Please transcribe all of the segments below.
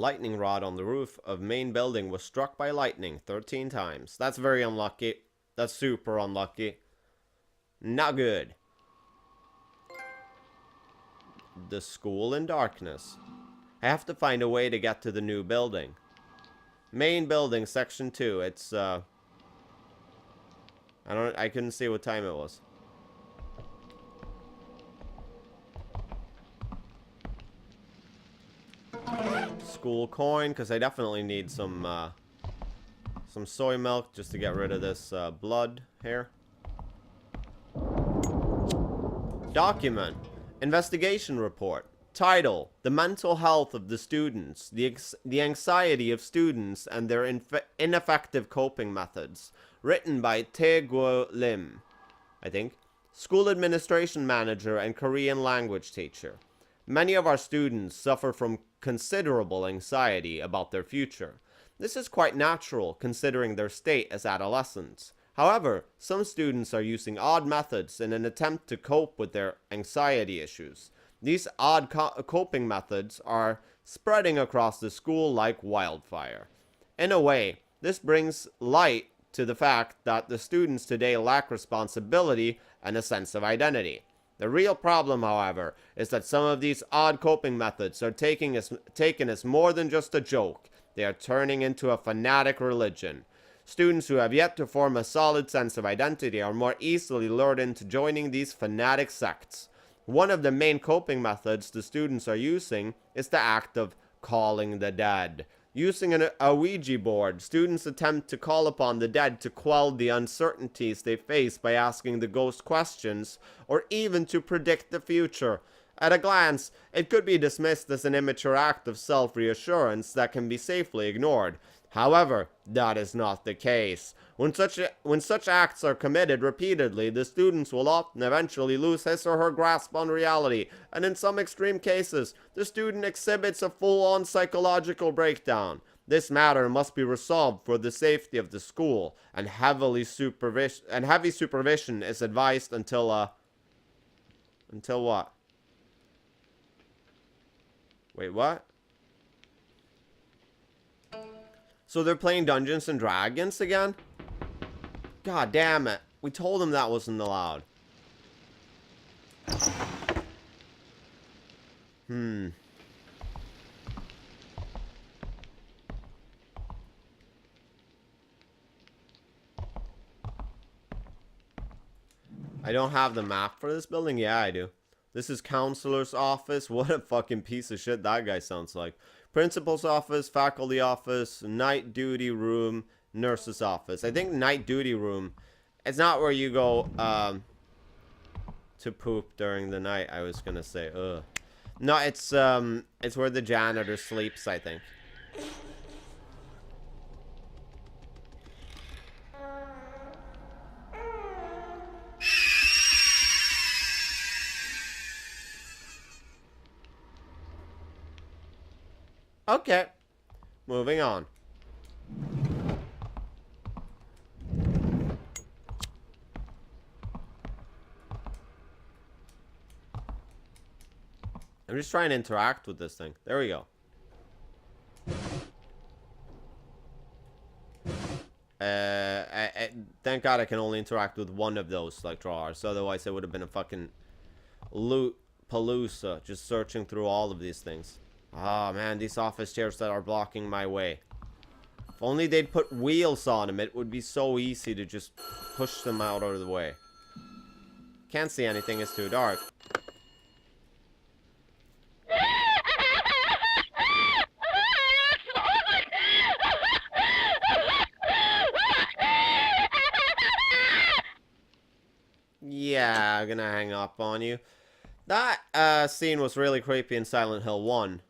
lightning rod on the roof of main building was struck by lightning 13 times. That's very unlucky. That's super unlucky. Not good. The school in darkness. I have to find a way to get to the new building. Main building, section 2. It's, I couldn't see what time it was. School coin, because I definitely need some soy milk just to get rid of this blood here. Document. Investigation report. Title: The mental health of the students, the anxiety of students and their ineffective coping methods. Written by Tae Guo Lim, I think. School administration manager and Korean language teacher. Many of our students suffer from considerable anxiety about their future. This is quite natural considering their state as adolescents. However, some students are using odd methods in an attempt to cope with their anxiety issues. These odd coping methods are spreading across the school like wildfire. In a way, this brings light to the fact that the students today lack responsibility and a sense of identity. The real problem, however, is that some of these odd coping methods are taken as more than just a joke. They are turning into a fanatic religion. Students who have yet to form a solid sense of identity are more easily lured into joining these fanatic sects. One of the main coping methods the students are using is the act of calling the dead. Using a Ouija board, students attempt to call upon the dead to quell the uncertainties they face by asking the ghost questions, or even to predict the future. At a glance, it could be dismissed as an immature act of self-reassurance that can be safely ignored. However, that is not the case. When such acts are committed repeatedly, the students will often eventually lose his or her grasp on reality, and in some extreme cases, the student exhibits a full-on psychological breakdown. This matter must be resolved for the safety of the school, and heavy supervision is advised until what? Wait, what? So they're playing Dungeons and Dragons again? God damn it. We told them that wasn't allowed. I don't have the map for this building? Yeah, I do. This is counselor's office. What a fucking piece of shit that guy sounds like. Principal's office, faculty office, night duty room, nurse's office. I think night duty room, it's not where you go to poop during the night, I was gonna say. Ugh. No, it's where the janitor sleeps, I think. Okay, moving on. I'm just trying to interact with this thing. There we go. Thank God I can only interact with one of those, like, drawers. Otherwise, it would have been a fucking loot palooza, just searching through all of these things. Oh man, these office chairs that are blocking my way. If only they'd put wheels on them, it would be so easy to just push them out of the way. Can't see anything, it's too dark. Yeah, I'm gonna hang up on you. That scene was really creepy in Silent Hill 1.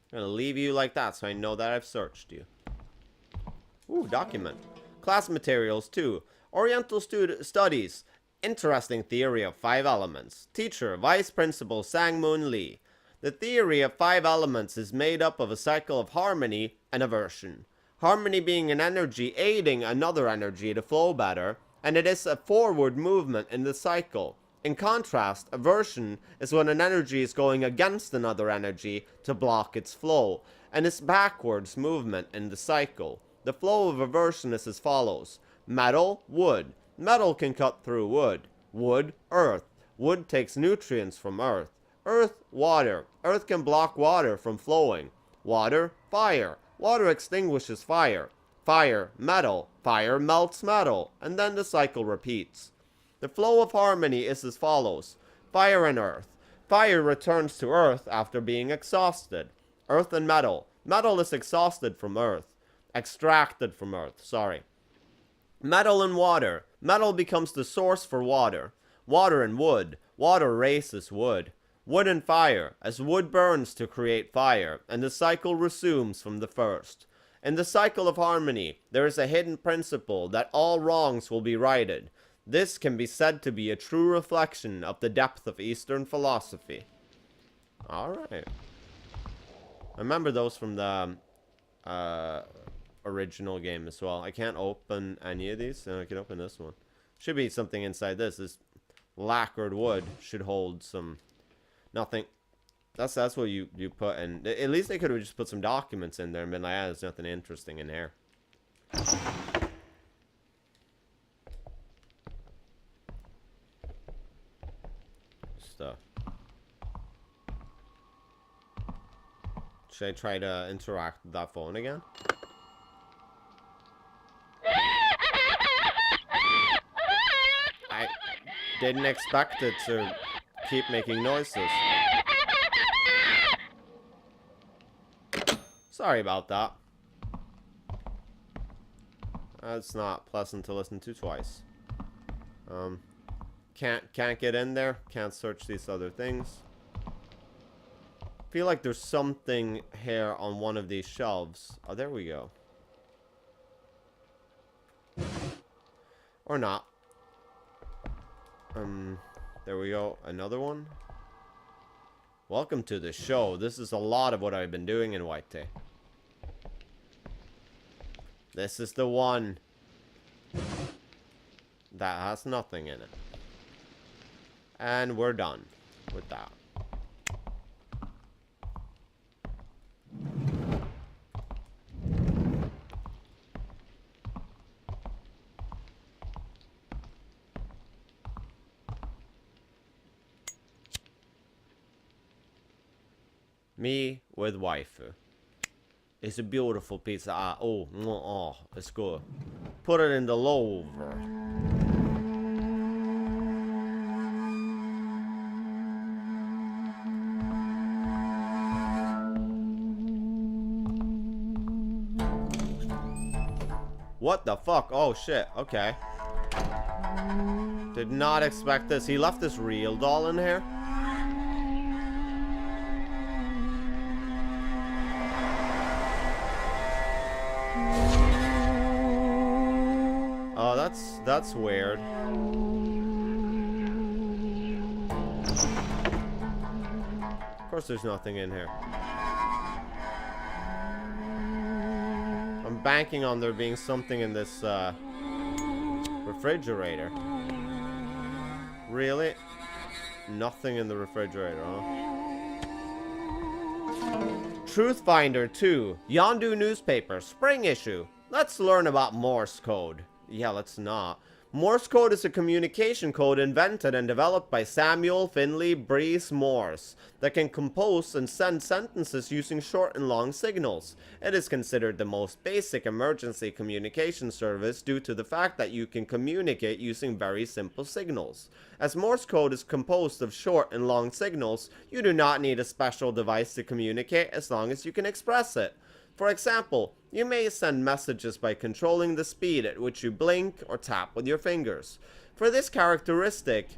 I'm gonna leave you like that so I know that I've searched you. Ooh, document. Class materials 2. Oriental Studies. Interesting theory of 5 elements. Teacher, Vice Principal Sang-moon Lee. The theory of 5 elements is made up of a cycle of harmony and aversion. Harmony being an energy aiding another energy to flow better, and it is a forward movement in the cycle. In contrast, aversion is when an energy is going against another energy to block its flow, and is backwards movement in the cycle. The flow of aversion is as follows. Metal, wood. Metal can cut through wood. Wood, earth. Wood takes nutrients from earth. Earth, water. Earth can block water from flowing. Water, fire. Water extinguishes fire. Fire, metal. Fire melts metal. And then the cycle repeats. The flow of harmony is as follows. Fire and earth. Fire returns to earth after being exhausted. Earth and metal. Metal is exhausted from earth. Extracted from earth, sorry. Metal and water. Metal becomes the source for water. Water and wood. Water raises wood. Wood and fire, as wood burns to create fire, and the cycle resumes from the first. In the cycle of harmony, there is a hidden principle that all wrongs will be righted. This can be said to be a true reflection of the depth of Eastern philosophy. Alright. I remember those from the original game as well. I can't open any of these, and I can open this one. Should be something inside this. This lacquered wood should hold some... Nothing. That's what you put in. At least they could have just put some documents in there and been like, there's nothing interesting in here. Stuff. Should I try to interact with that phone again? I didn't expect it to keep making noises. Sorry about that. That's not pleasant to listen to twice. Can't get in there. Can't search these other things. Feel like there's something here on one of these shelves. Oh, there we go. Or not. There we go. Another one. Welcome to the show. This is a lot of what I've been doing in White Tay. This is the one that has nothing in it. And we're done with that. Me with waifu. It's a beautiful pizza. Oh, it's good. Put it in the lover. What the fuck? Oh shit, okay. Did not expect this. He left this real doll in here? Oh, that's weird. Of course there's nothing in here. I'm banking on there being something in this refrigerator. Really? Nothing in the refrigerator, huh? Truthfinder 2. Yondu newspaper. Spring issue. Let's learn about Morse code. Yeah, let's not. Morse code is a communication code invented and developed by Samuel Finley Breese Morse that can compose and send sentences using short and long signals. It is considered the most basic emergency communication service due to the fact that you can communicate using very simple signals. As Morse code is composed of short and long signals, you do not need a special device to communicate as long as you can express it. For example, you may send messages by controlling the speed at which you blink or tap with your fingers. For this characteristic,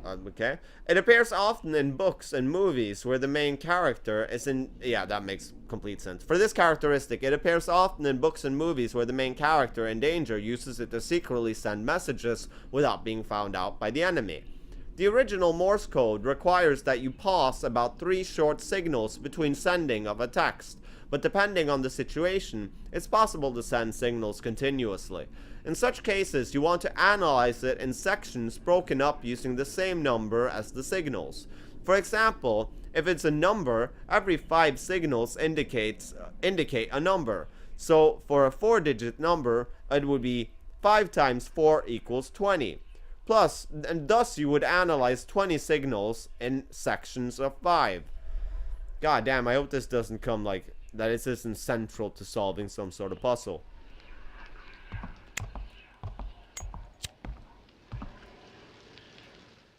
it appears often in books and movies where the main character is in... Yeah, that makes complete sense. For this characteristic, it appears often in books and movies where the main character in danger uses it to secretly send messages without being found out by the enemy. The original Morse code requires that you pause about 3 short signals between sending of a text. But depending on the situation, it's possible to send signals continuously. In such cases, you want to analyze it in sections broken up using the same number as the signals. For example, if it's a number, every 5 signals indicate a number. So for a 4-digit number, it would be 5 times 4 equals 20. Plus, and thus you would analyze 20 signals in sections of 5. God damn, I hope this doesn't come like that. It isn't central to solving some sort of puzzle.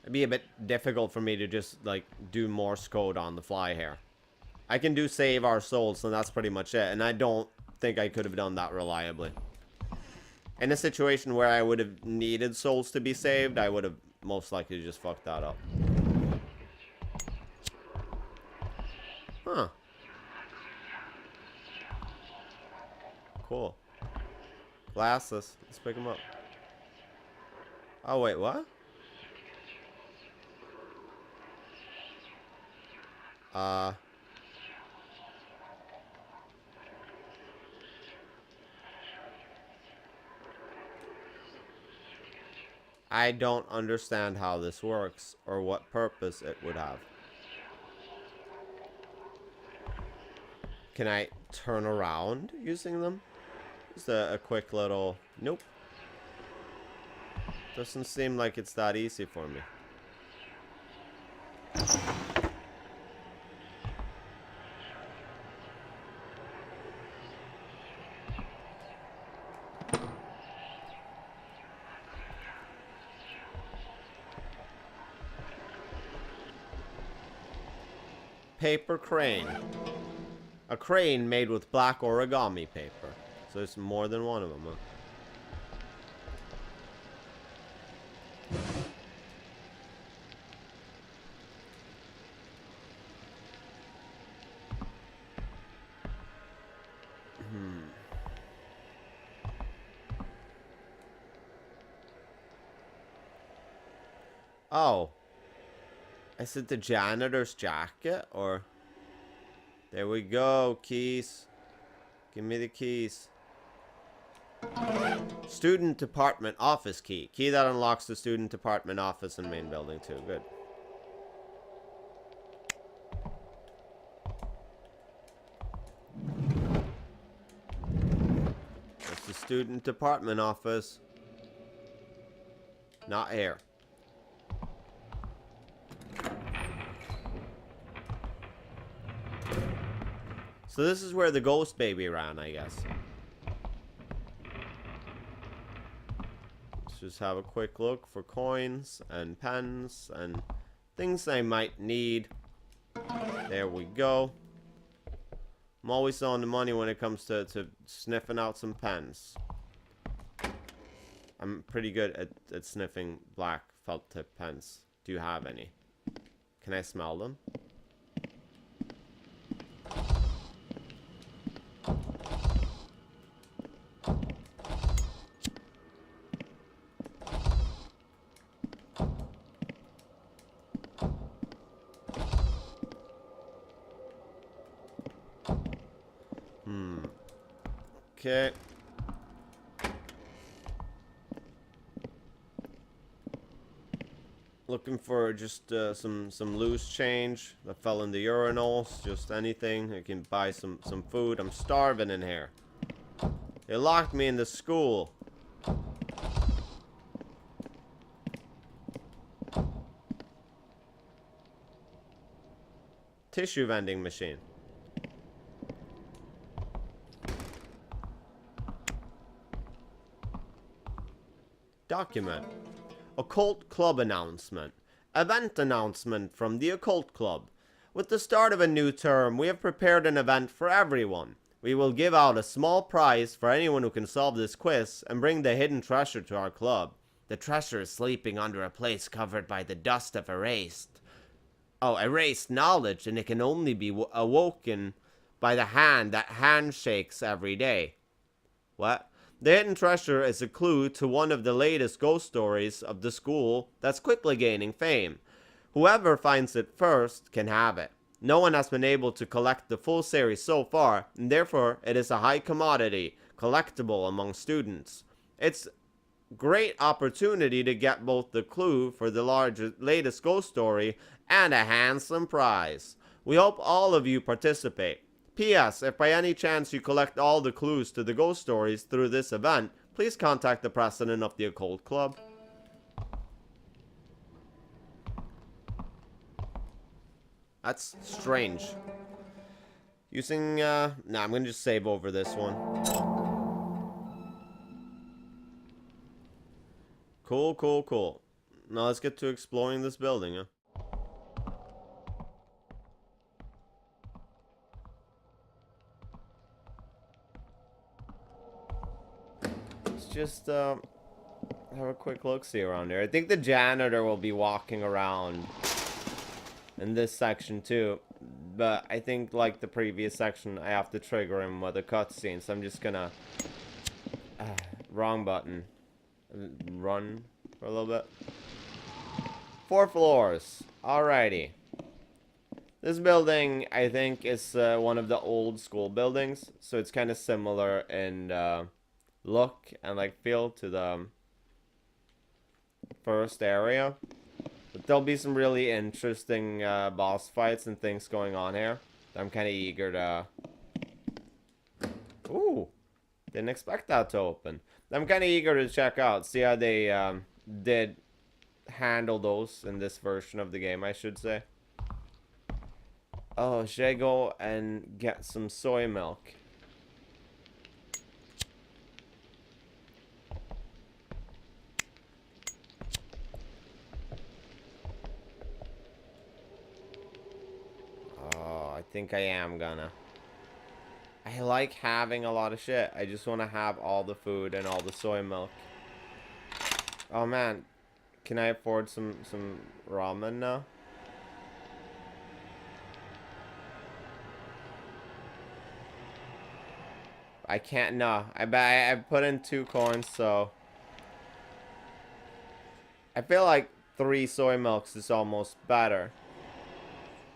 It'd be a bit difficult for me to just like do Morse code on the fly here. I can do save our souls, and that's pretty much it. And I don't think I could have done that reliably. In a situation where I would have needed souls to be saved, I would have most likely just fucked that up. Huh. Cool. Glasses. Let's pick them up. Oh, wait, what? I don't understand how this works or what purpose it would have. Can I turn around using them? Just a quick little... Nope. Doesn't seem like it's that easy for me. Paper crane. A crane made with black origami paper. So there's more than one of them, huh? Oh. Is it the janitor's jacket, or... There we go, keys. Give me the keys. Student department office key. Key that unlocks the student department office and main building too. Good. That's the student department office. Not here. So this is where the ghost baby ran, I guess. Let's just have a quick look for coins and pens and things I might need. There we go. I'm always on the money when it comes to sniffing out some pens. I'm pretty good at sniffing black felt tip pens. Do you have any? Can I smell them? Okay. Looking for just some loose change that fell in the urinals. Just anything. I can buy some food. I'm starving in here. They locked me in the school. Tissue vending machine. Document. Occult Club announcement. Event announcement from the Occult Club. With the start of a new term, we have prepared an event for everyone. We will give out a small prize for anyone who can solve this quiz and bring the hidden treasure to our club. The treasure is sleeping under a place covered by the dust of erased knowledge, and it can only be awoken by the hand that handshakes every day. What? The hidden treasure is a clue to one of the latest ghost stories of the school that's quickly gaining fame. Whoever finds it first can have it. No one has been able to collect the full series so far, and therefore it is a high commodity, collectible among students. It's great opportunity to get both the clue for the latest ghost story and a handsome prize. We hope all of you participate. P.S. If by any chance you collect all the clues to the ghost stories through this event, please contact the president of the Occult Club. That's strange. Using, nah, I'm gonna just save over this one. Cool, cool, cool. Now let's get to exploring this building, huh? Let's just, have a quick look-see around here. I think the janitor will be walking around in this section too. But I think, like the previous section, I have to trigger him with a cutscene. So I'm just gonna... wrong button. Run for a little bit. 4 floors. Alrighty. This building, I think, is one of the old school buildings. So it's kind of similar in look and like feel to the first area. But there'll be some really interesting boss fights and things going on here. I'm kind of eager to... Ooh. Didn't expect that to open. I'm kind of eager to check out. See how they did handle those in this version of the game, I should say. Oh, should I go and get some soy milk? I think I am gonna. I like having a lot of shit. I just want to have all the food and all the soy milk. Oh man, can I afford some ramen now? I can't, no. I put in 2 coins, so... I feel like 3 soy milks is almost better.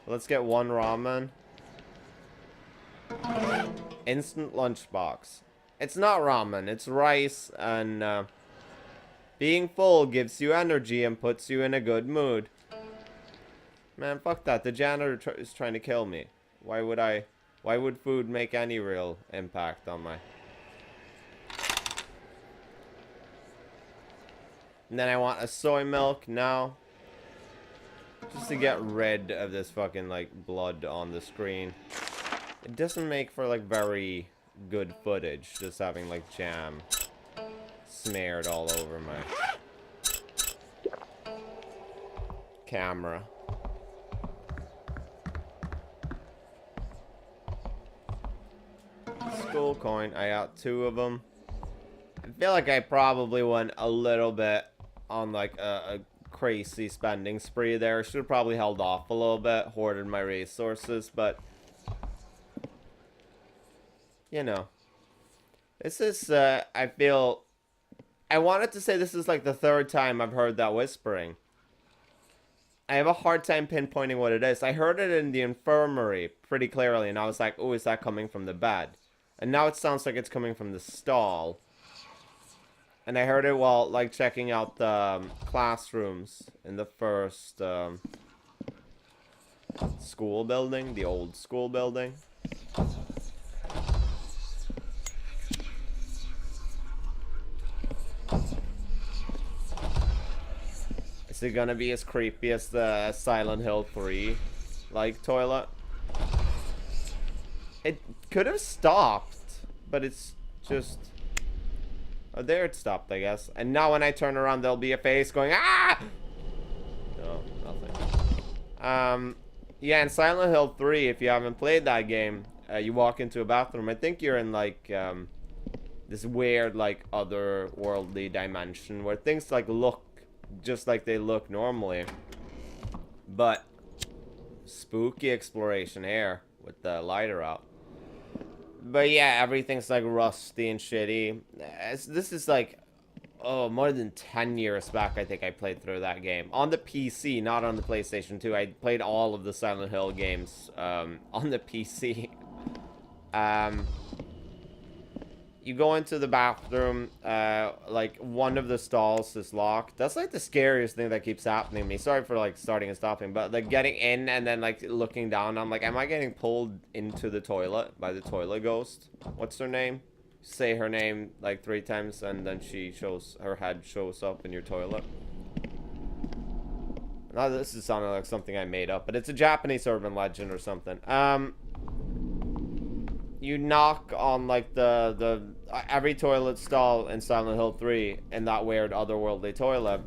Let's get 1 ramen. Instant lunchbox. It's not ramen, it's rice, and being full gives you energy and puts you in a good mood. Man, fuck that. The janitor is trying to kill me. Why would food make any real impact on my... And then I want a soy milk now. Just to get rid of this fucking, like, blood on the screen. It doesn't make for, like, very good footage. Just having, like, jam smeared all over my camera. School coin. I got 2 of them. I feel like I probably went a little bit on, like, a crazy spending spree there. Should have probably held off a little bit, hoarded my resources, but you know, this is I feel I wanted to say this is like the 3rd time I've heard that whispering. I have a hard time pinpointing what it is. I heard it in the infirmary pretty clearly, and I was like, oh, is that coming from the bed? And now it sounds like it's coming from the stall. And I heard it while, like, checking out the classrooms in the first school building, the old school building. Is it gonna be as creepy as the Silent Hill 3, like, toilet? It could have stopped, but it's just... Oh, there it stopped, I guess. And now when I turn around, there'll be a face going, ah! No, nothing. Yeah, in Silent Hill 3, if you haven't played that game, you walk into a bathroom. I think you're in, like, this weird, like, otherworldly dimension where things, like, look just like they look normally. But spooky exploration here with the lighter out. But yeah, everything's like rusty and shitty. This is like, oh, more than 10 years back I think I played through that game. On the PC, not on the PlayStation 2. I played all of the Silent Hill games on the PC. you go into the bathroom, like, one of the stalls is locked. That's, like, the scariest thing that keeps happening to me. Sorry for, like, starting and stopping, but, like, getting in and then, like, looking down, I'm like, am I getting pulled into the toilet by the toilet ghost? What's her name? Say her name, like, 3 times, and then her head shows up in your toilet. Now, this is sounding like something I made up, but it's a Japanese urban legend or something. You knock on, like, every toilet stall in Silent Hill 3 in that weird otherworldly toilet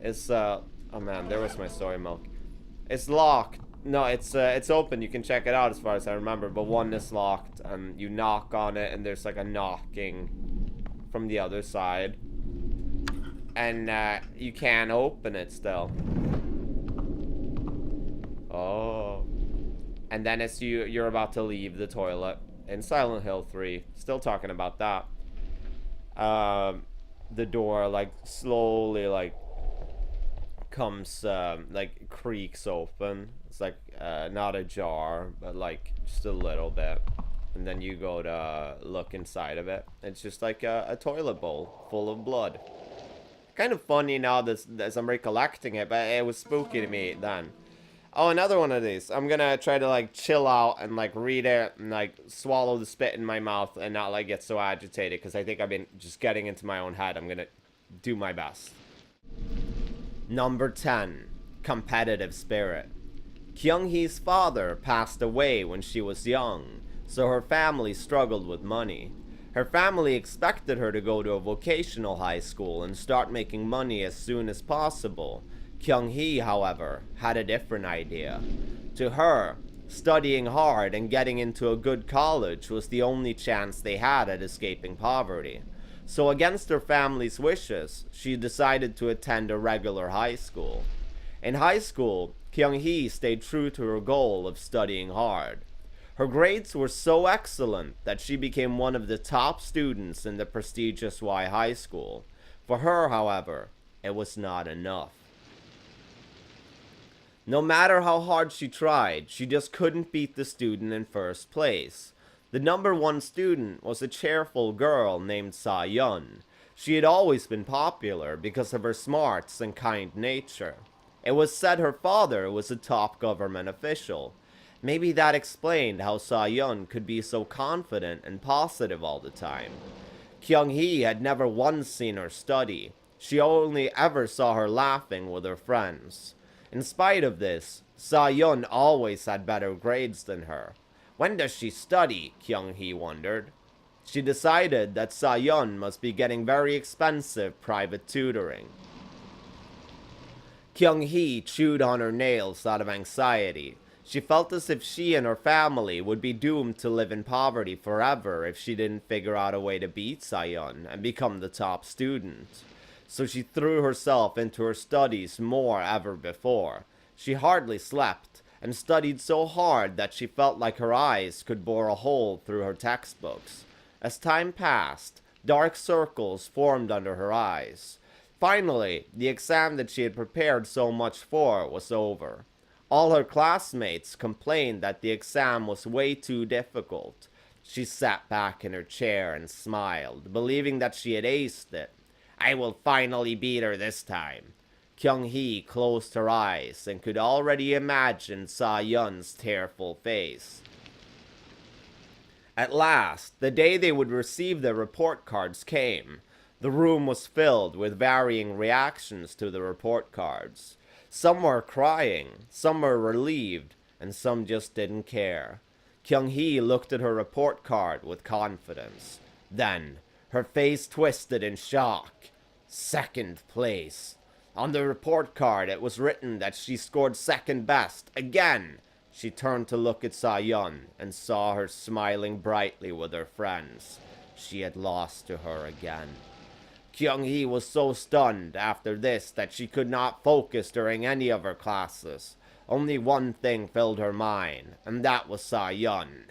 is, oh man, there was my soy milk. It's locked. No, it's open. You can check it out as far as I remember, but one is locked, and you knock on it, and there's, like, a knocking from the other side. And, you can't open it still. Oh. And then as you're about to leave the toilet in Silent Hill 3, still talking about that, the door, like, slowly, like, comes, like, creaks open. It's like, not ajar, but, like, just a little bit. And then you go to look inside of it. It's just like a toilet bowl full of blood. Kind of funny now as I'm recollecting it, but it was spooky to me then. Oh, another one of these. I'm gonna try to, like, chill out and, like, read it and, like, swallow the spit in my mouth and not, like, get so agitated, because I think I've been just getting into my own head. I'm gonna do my best. Number 10. Competitive spirit. Kyung-hee's father passed away when she was young, so her family struggled with money. Her family expected her to go to a vocational high school and start making money as soon as possible. Kyung-hee, however, had a different idea. To her, studying hard and getting into a good college was the only chance they had at escaping poverty. So against her family's wishes, she decided to attend a regular high school. In high school, Kyung-hee stayed true to her goal of studying hard. Her grades were so excellent that she became one of the top students in the prestigious Y High School. For her, however, it was not enough. No matter how hard she tried, she just couldn't beat the student in first place. The number 1 student was a cheerful girl named Sa-yeon. She had always been popular because of her smarts and kind nature. It was said her father was a top government official. Maybe that explained how Sa-yeon could be so confident and positive all the time. Kyung-hee had never once seen her study. She only ever saw her laughing with her friends. In spite of this, Sa-yeon always had better grades than her. When does she study? Kyung-hee wondered. She decided that Sa-yeon must be getting very expensive private tutoring. Kyung-hee chewed on her nails out of anxiety. She felt as if she and her family would be doomed to live in poverty forever if she didn't figure out a way to beat Sa-yeon and become the top student. So she threw herself into her studies more ever before. She hardly slept, and studied so hard that she felt like her eyes could bore a hole through her textbooks. As time passed, dark circles formed under her eyes. Finally, the exam that she had prepared so much for was over. All her classmates complained that the exam was way too difficult. She sat back in her chair and smiled, believing that she had aced it. I will finally beat her this time. Kyung-hee closed her eyes and could already imagine Sa-yeon's tearful face. At last, the day they would receive their report cards came. The room was filled with varying reactions to the report cards. Some were crying, some were relieved, and some just didn't care. Kyung-hee looked at her report card with confidence. Then, her face twisted in shock. 2nd place. On the report card, it was written that she scored 2nd best, again. She turned to look at Sa-yeon and saw her smiling brightly with her friends. She had lost to her again. Kyung-hee was so stunned after this that she could not focus during any of her classes. Only one thing filled her mind, and that was Sa-yeon.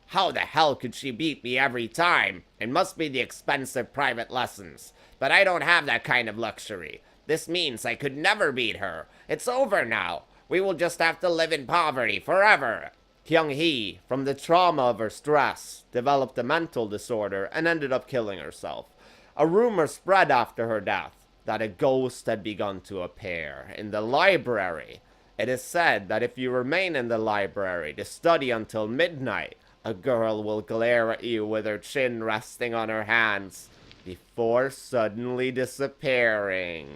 How the hell could she beat me every time? It must be the expensive private lessons. But I don't have that kind of luxury. This means I could never beat her. It's over now. We will just have to live in poverty forever. Kyung-hee, from the trauma of her stress, developed a mental disorder and ended up killing herself. A rumor spread after her death that a ghost had begun to appear in the library. It is said that if you remain in the library to study until midnight, a girl will glare at you with her chin resting on her hands before suddenly disappearing.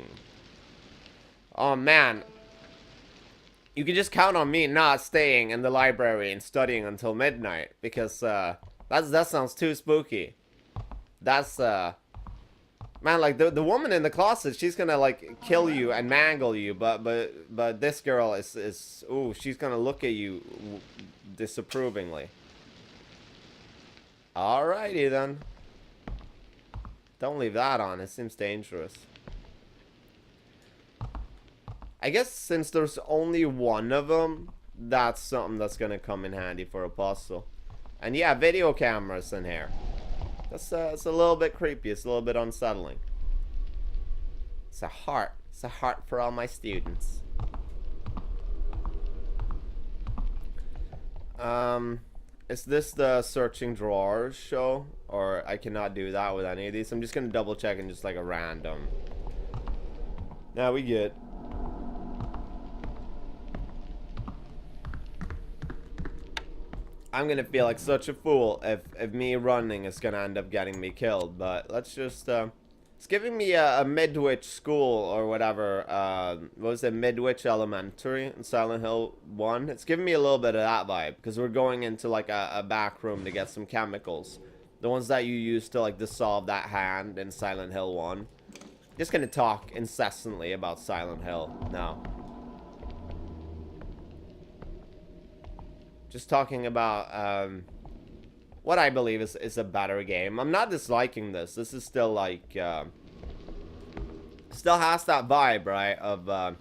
Oh man. You can just count on me not staying in the library and studying until midnight, because that sounds too spooky. That's man, like the woman in the closet, she's gonna like kill you and mangle you, but this girl is ooh, she's gonna look at you disapprovingly. Alrighty then. Don't leave that on, it seems dangerous. I guess since there's only one of them, that's something that's gonna come in handy for a puzzle. And yeah, video cameras in here. That's it's a little bit creepy. It's a little bit unsettling. It's a heart. It's a heart for all my students. Is this the searching drawers show? Or I cannot do that with any of these. I'm just gonna double check and just like a random. Now we get. I'm gonna feel like such a fool if me running is gonna end up getting me killed, but let's just, it's giving me a Midwich school or whatever, what was it, Midwich Elementary in Silent Hill 1? It's giving me a little bit of that vibe, because we're going into like a back room to get some chemicals. The ones that you use to like dissolve that hand in Silent Hill 1. Just gonna talk incessantly about Silent Hill now. Just talking about what I believe is a better game. I'm not disliking this. This is still like still has that vibe, right? Of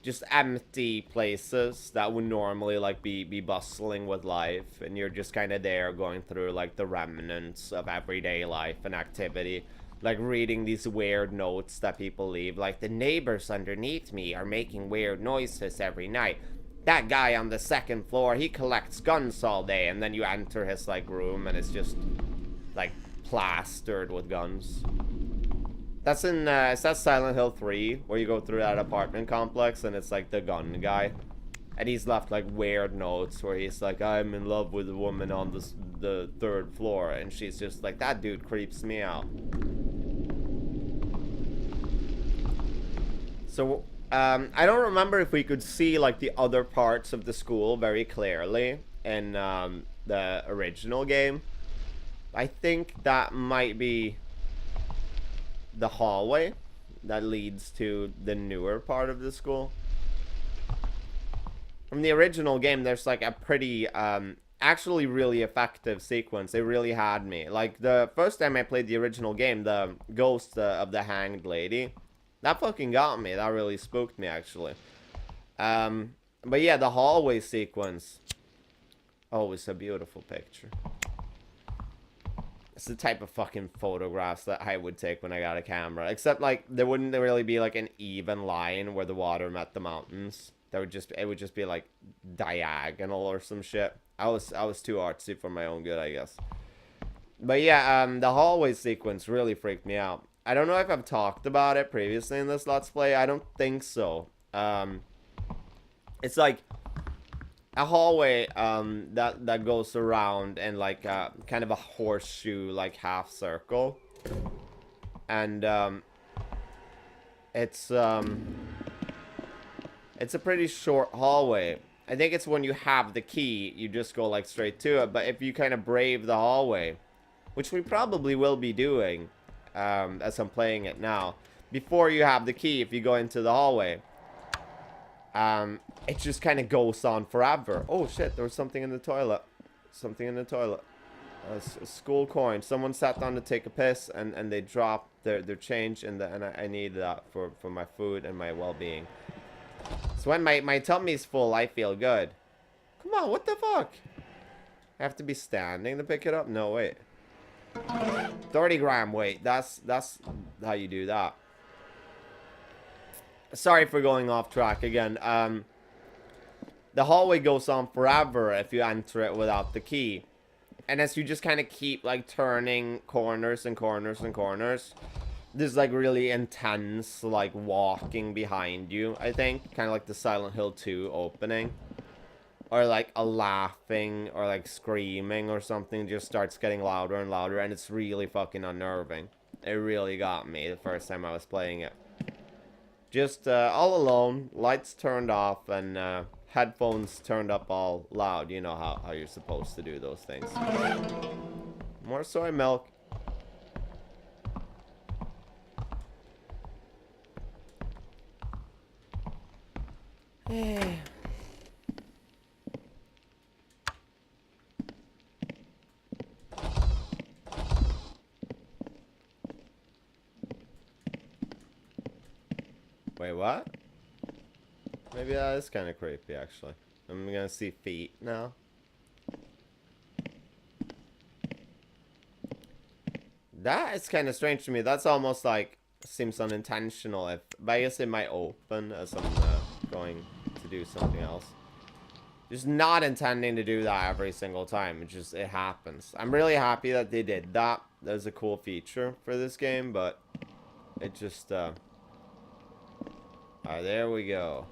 just empty places that would normally like be bustling with life, and you're just kind of there going through like the remnants of everyday life and activity, like reading these weird notes that people leave, like the neighbors underneath me are making weird noises every night. That guy on the second floor, he collects guns all day, and then you enter his like room and it's just like plastered with guns. That's in is that Silent Hill 3, where you go through that apartment complex and it's like the gun guy, and he's left like weird notes where he's like, I'm in love with a woman on the third floor, and she's just like, that dude creeps me out. So I don't remember if we could see like the other parts of the school very clearly in the original game. I think that might be the hallway that leads to the newer part of the school. From the original game, there's like a pretty actually really effective sequence. They really had me. Like the first time I played the original game, the ghost of the hanged lady, that fucking got me. That really spooked me, actually. But yeah, the hallway sequence. Oh, it's a beautiful picture. It's the type of fucking photographs that I would take when I got a camera. Except, like, there wouldn't really be, like, an even line where the water met the mountains. It would just be, like, diagonal or some shit. I was too artsy for my own good, I guess. But yeah, the hallway sequence really freaked me out. I don't know if I've talked about it previously in this Let's Play. I don't think so. It's like a hallway that goes around in like kind of a horseshoe, like half circle. And it's a pretty short hallway. I think it's when you have the key, you just go like straight to it. But if you kind of brave the hallway, which we probably will be doing, as I'm playing it now, before you have the key, if you go into the hallway, it just kind of goes on forever. Oh shit, there was something in the toilet. Something in the toilet. A school coin. Someone sat down to take a piss and they dropped their change and I need that for my food and my well-being. So when my tummy's full, I feel good. Come on, what the fuck? I have to be standing to pick it up? No, wait. 30 gram weight. That's how you do that. Sorry for going off track again. the hallway goes on forever if you enter it without the key. And as you just kind of keep, like, turning corners and corners and corners, there's, like, really intense, like, walking behind you, I think. Kind of like the Silent Hill 2 opening. Or, like, a laughing or, like, screaming or something just starts getting louder and louder. And it's really fucking unnerving. It really got me the first time I was playing it. Just all alone, lights turned off, and headphones turned up all loud. You know how you're supposed to do those things. More soy milk. Wait, what? Maybe that is kind of creepy, actually. I'm gonna see feet now. That is kind of strange to me. That's almost like, seems unintentional. But I guess it might open as I'm going to do something else. Just not intending to do that every single time. It happens. I'm really happy that they did that. That was a cool feature for this game, but it just, there we go.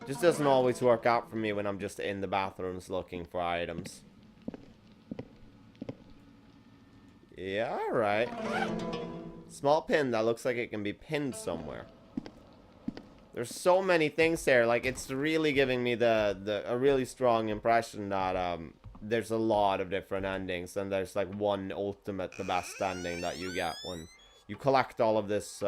Just doesn't always work out for me when I'm just in the bathrooms looking for items. Yeah, alright. Small pin that looks like it can be pinned somewhere. There's so many things there. Like, it's really giving me a really strong impression that there's a lot of different endings. And there's, like, one ultimate, the best ending that you get when you collect all of this...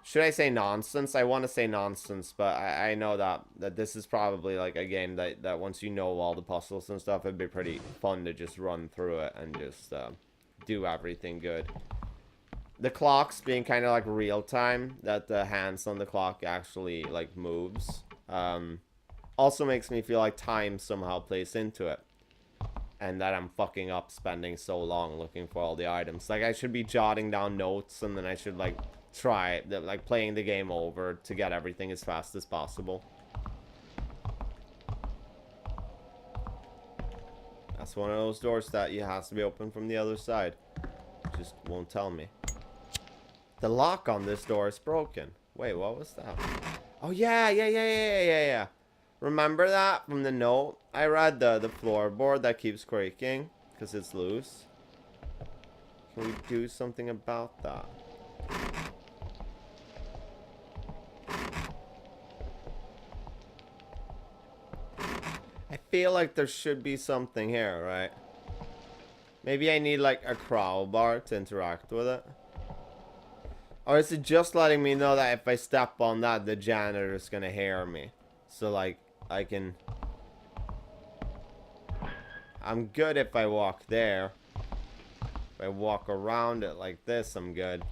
should I say nonsense? I want to say nonsense, but I know that this is probably like a game that once you know all the puzzles and stuff, it'd be pretty fun to just run through it and just do everything good. The clocks being kind of like real time, that the hands on the clock actually like moves, also makes me feel like time somehow plays into it. And that I'm fucking up spending so long looking for all the items. Like, I should be jotting down notes, and then I should like try like playing the game over to get everything as fast as possible. That's one of those doors that you has to be open from the other side. Just won't tell me. The lock on this door is broken. Wait, what was that? Oh yeah. Remember that from the note? I read the floorboard that keeps creaking because it's loose. Can we do something about that? I feel like there should be something here, right? Maybe I need like a crowbar to interact with it. Or is it just letting me know that if I step on that, the janitor's gonna hear me? So like, I can... I'm good if I walk there. If I walk around it like this, I'm good.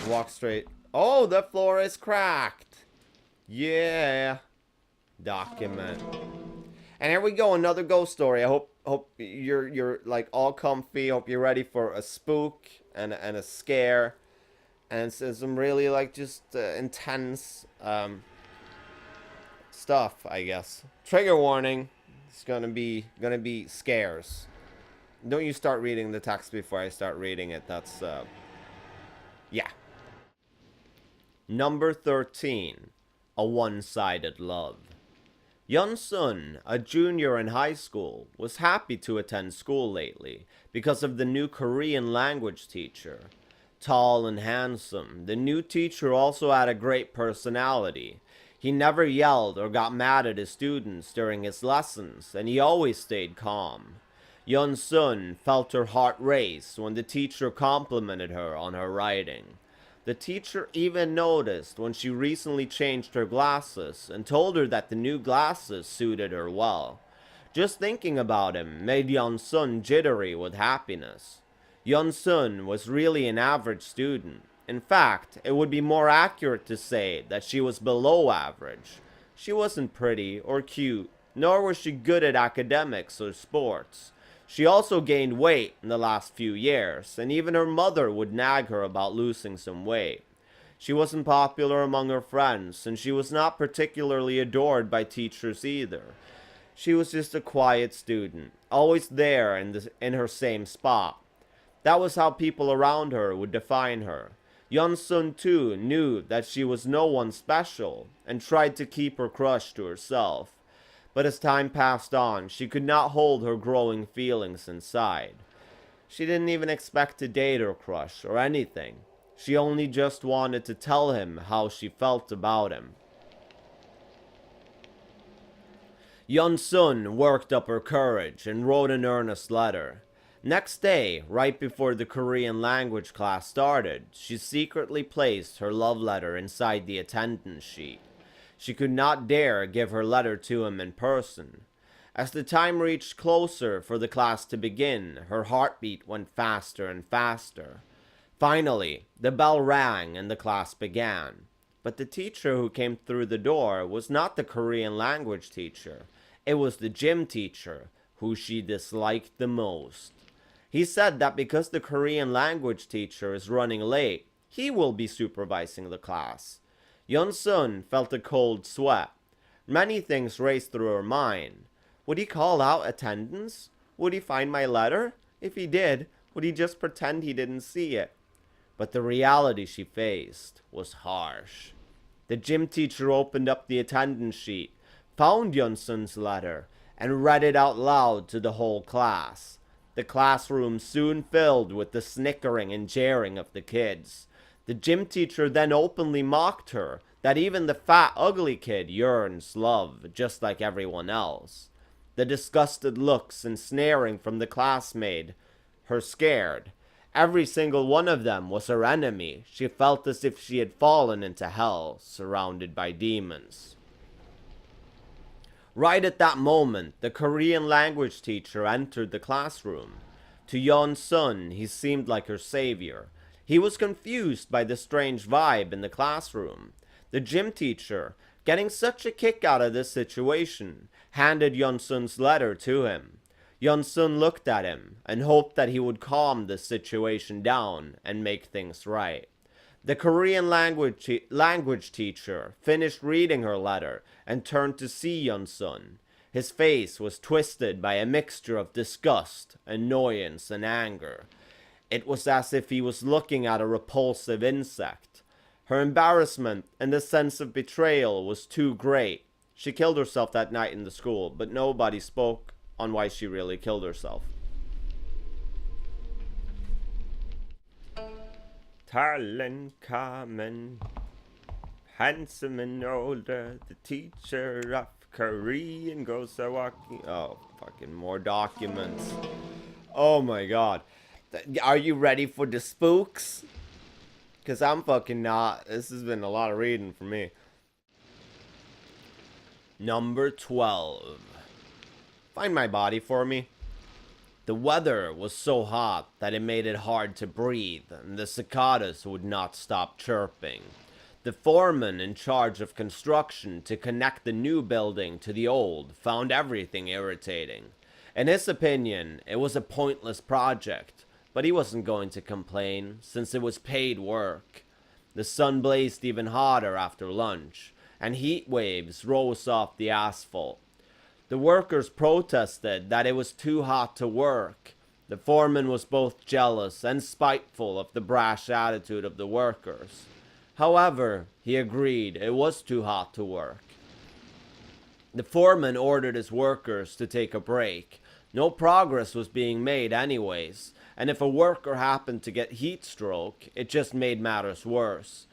Walk straight. Oh, the floor is cracked. Yeah. Document. And here we go, another ghost story. I hope you're like all comfy. Hope you're ready for a spook and a scare, and some really like just intense stuff, I guess. Trigger warning. It's gonna be scares. Don't you start reading the text before I start reading it. That's yeah. Number 13. A one-sided love. Yun Sun, a junior in high school, was happy to attend school lately because of the new Korean language teacher. Tall and handsome, the new teacher also had a great personality. He never yelled or got mad at his students during his lessons, and he always stayed calm. Yun Sun felt her heart race when the teacher complimented her on her writing. The teacher even noticed when she recently changed her glasses and told her that the new glasses suited her well. Just thinking about him made Yun Sun jittery with happiness. Yun Sun was really an average student. In fact, it would be more accurate to say that she was below average. She wasn't pretty or cute, nor was she good at academics or sports. She also gained weight in the last few years, and even her mother would nag her about losing some weight. She wasn't popular among her friends, and she was not particularly adored by teachers either. She was just a quiet student, always there in her same spot. That was how people around her would define her. Yeon-sun too knew that she was no one special, and tried to keep her crush to herself. But as time passed on, she could not hold her growing feelings inside. She didn't even expect to date her crush or anything. She only just wanted to tell him how she felt about him. Yeon-sun worked up her courage and wrote an earnest letter. Next day, right before the Korean language class started, she secretly placed her love letter inside the attendance sheet. She could not dare give her letter to him in person. As the time reached closer for the class to begin, her heartbeat went faster and faster. Finally, the bell rang and the class began. But the teacher who came through the door was not the Korean language teacher. It was the gym teacher, who she disliked the most. He said that because the Korean language teacher is running late, he will be supervising the class. Yeon-sun felt a cold sweat. Many things raced through her mind. Would he call out attendance? Would he find my letter? If he did, would he just pretend he didn't see it? But the reality she faced was harsh. The gym teacher opened up the attendance sheet, found Yeon-sun's letter, and read it out loud to the whole class. The classroom soon filled with the snickering and jeering of the kids. The gym teacher then openly mocked her that even the fat, ugly kid yearns love just like everyone else. The disgusted looks and sneering from the class made her scared. Every single one of them was her enemy. She felt as if she had fallen into hell, surrounded by demons. Right at that moment, the Korean language teacher entered the classroom. To Yeon-sun, he seemed like her savior. He was confused by the strange vibe in the classroom. The gym teacher, getting such a kick out of this situation, handed Yeon-sun's letter to him. Yeon-sun looked at him and hoped that he would calm the situation down and make things right. The Korean language teacher finished reading her letter and turned to see Yeon-sun. His face was twisted by a mixture of disgust, annoyance, and anger. It was as if he was looking at a repulsive insect. Her embarrassment and the sense of betrayal was too great. She killed herself that night in the school, but nobody spoke on why she really killed herself. Talent handsome and older, the teacher of Korean goes a walking. Oh, fucking more documents. Oh my god. Are you ready for the spooks? Because I'm fucking not. This has been a lot of reading for me. Number 12. Find my body for me. The weather was so hot that it made it hard to breathe, and the cicadas would not stop chirping. The foreman in charge of construction to connect the new building to the old found everything irritating. In his opinion, it was a pointless project, but he wasn't going to complain, since it was paid work. The sun blazed even hotter after lunch, and heat waves rose off the asphalt. The workers protested that it was too hot to work. The foreman was both jealous and spiteful of the brash attitude of the workers. However, he agreed it was too hot to work. The foreman ordered his workers to take a break. No progress was being made anyways, and if a worker happened to get heat stroke, it just made matters worse.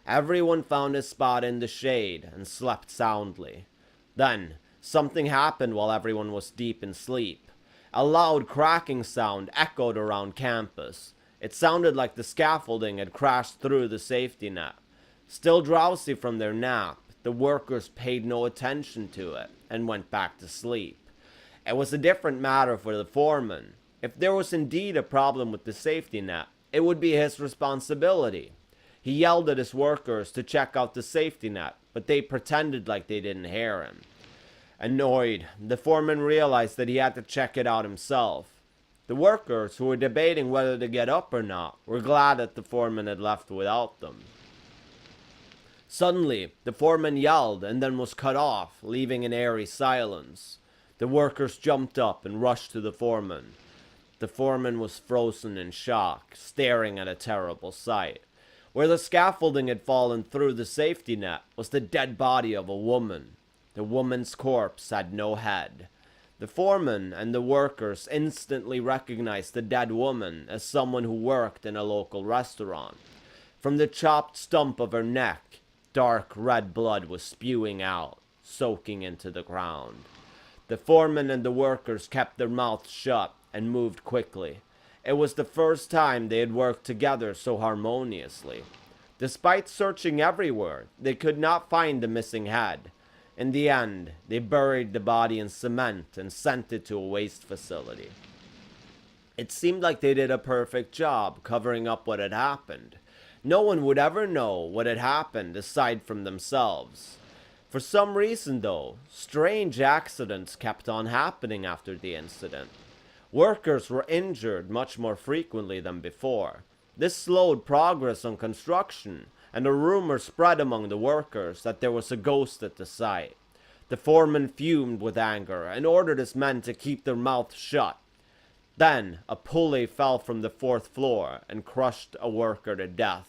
Everyone found his spot in the shade and slept soundly. Then, something happened while everyone was deep in sleep. A loud cracking sound echoed around campus. It sounded like the scaffolding had crashed through the safety net. Still drowsy from their nap, the workers paid no attention to it and went back to sleep. It was a different matter for the foreman. If there was indeed a problem with the safety net, it would be his responsibility. He yelled at his workers to check out the safety net, but they pretended like they didn't hear him. Annoyed, the foreman realized that he had to check it out himself. The workers, who were debating whether to get up or not, were glad that the foreman had left without them. Suddenly, the foreman yelled and then was cut off, leaving an eerie silence. The workers jumped up and rushed to the foreman. The foreman was frozen in shock, staring at a terrible sight. Where the scaffolding had fallen through the safety net was the dead body of a woman. The woman's corpse had no head. The foreman and the workers instantly recognized the dead woman as someone who worked in a local restaurant. From the chopped stump of her neck, dark red blood was spewing out, soaking into the ground. The foreman and the workers kept their mouths shut and moved quickly. It was the first time they had worked together so harmoniously. Despite searching everywhere, they could not find the missing head. In the end, they buried the body in cement and sent it to a waste facility. It seemed like they did a perfect job covering up what had happened. No one would ever know what had happened aside from themselves. For some reason, though, strange accidents kept on happening after the incident. Workers were injured much more frequently than before. This slowed progress on construction, and a rumor spread among the workers that there was a ghost at the site. The foreman fumed with anger and ordered his men to keep their mouths shut. Then, a pulley fell from the fourth floor and crushed a worker to death.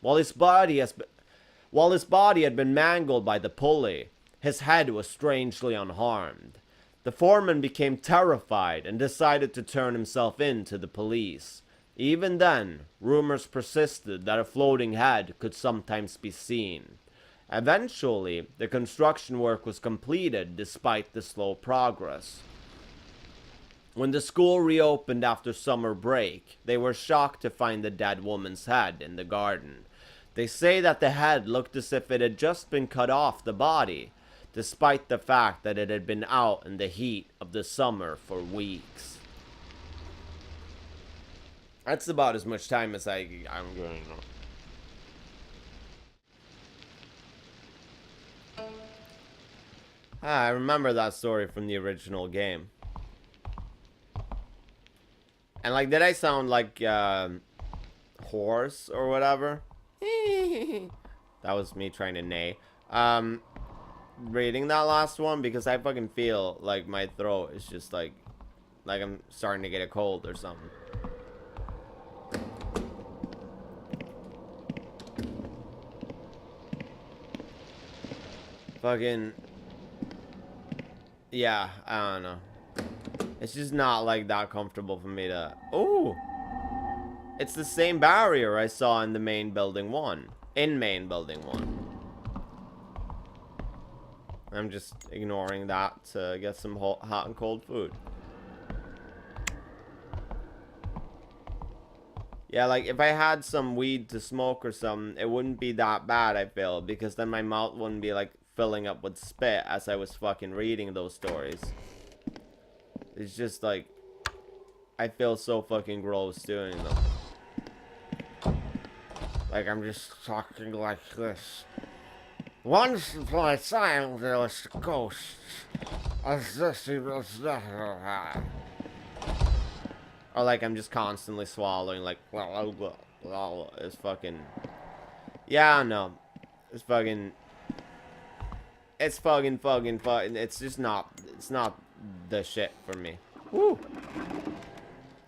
While his body had been mangled by the pulley, his head was strangely unharmed. The foreman became terrified and decided to turn himself in to the police. Even then, rumors persisted that a floating head could sometimes be seen. Eventually, the construction work was completed despite the slow progress. When the school reopened after summer break, they were shocked to find the dead woman's head in the garden. They say that the head looked as if it had just been cut off the body, despite the fact that it had been out in the heat of the summer for weeks. That's about as much time as I'm going on. I remember that story from the original game. And like, did I sound like hoarse or whatever? That was me trying to neigh. Reading that last one because I fucking feel like my throat is just like I'm starting to get a cold or something. Fucking, yeah, I don't know. It's just not like that comfortable for me to. Oh, it's the same barrier I saw in the main building 1. In main building 1. I'm just ignoring that to get some hot and cold food. Yeah, like if I had some weed to smoke or something, it wouldn't be that bad, I feel, because then my mouth wouldn't be like filling up with spit as I was fucking reading those stories. It's just like, I feel so fucking gross doing them. Like I'm just talking like this. Once upon a time there was ghosts. Or like I'm just constantly swallowing like it's fucking. Yeah, I know. It's fucking. It's fucking. It's just not. It's not the shit for me. Woo.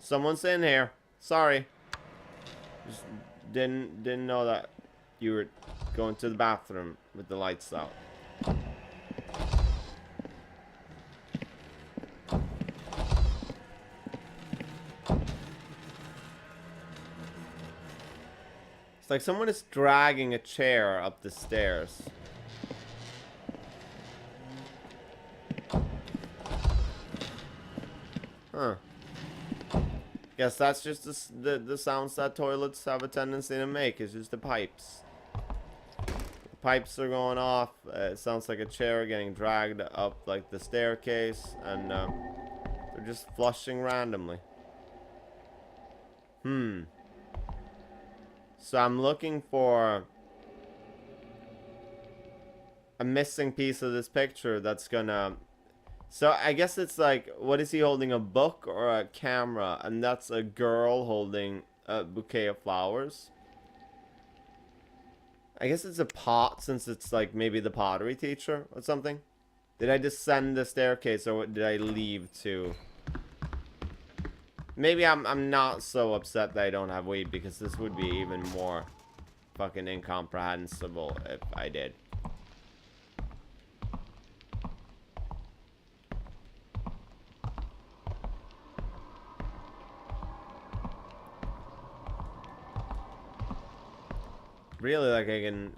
Someone's in here. Sorry. Just didn't know that you were going to the bathroom with the lights out. It's like someone is dragging a chair up the stairs. Huh. Guess that's just the sounds that toilets have a tendency to make. It's just the pipes. The pipes are going off. It sounds like a chair getting dragged up like the staircase. And they're just flushing randomly. So I'm looking for a missing piece of this picture that's gonna... So I guess it's like, what is he holding, a book or a camera? And that's a girl holding a bouquet of flowers. I guess it's a pot since it's like maybe the pottery teacher or something. Did I descend the staircase or did I leave to... Maybe I'm not so upset that I don't have weed because this would be even more fucking incomprehensible if I did. Really, like I can...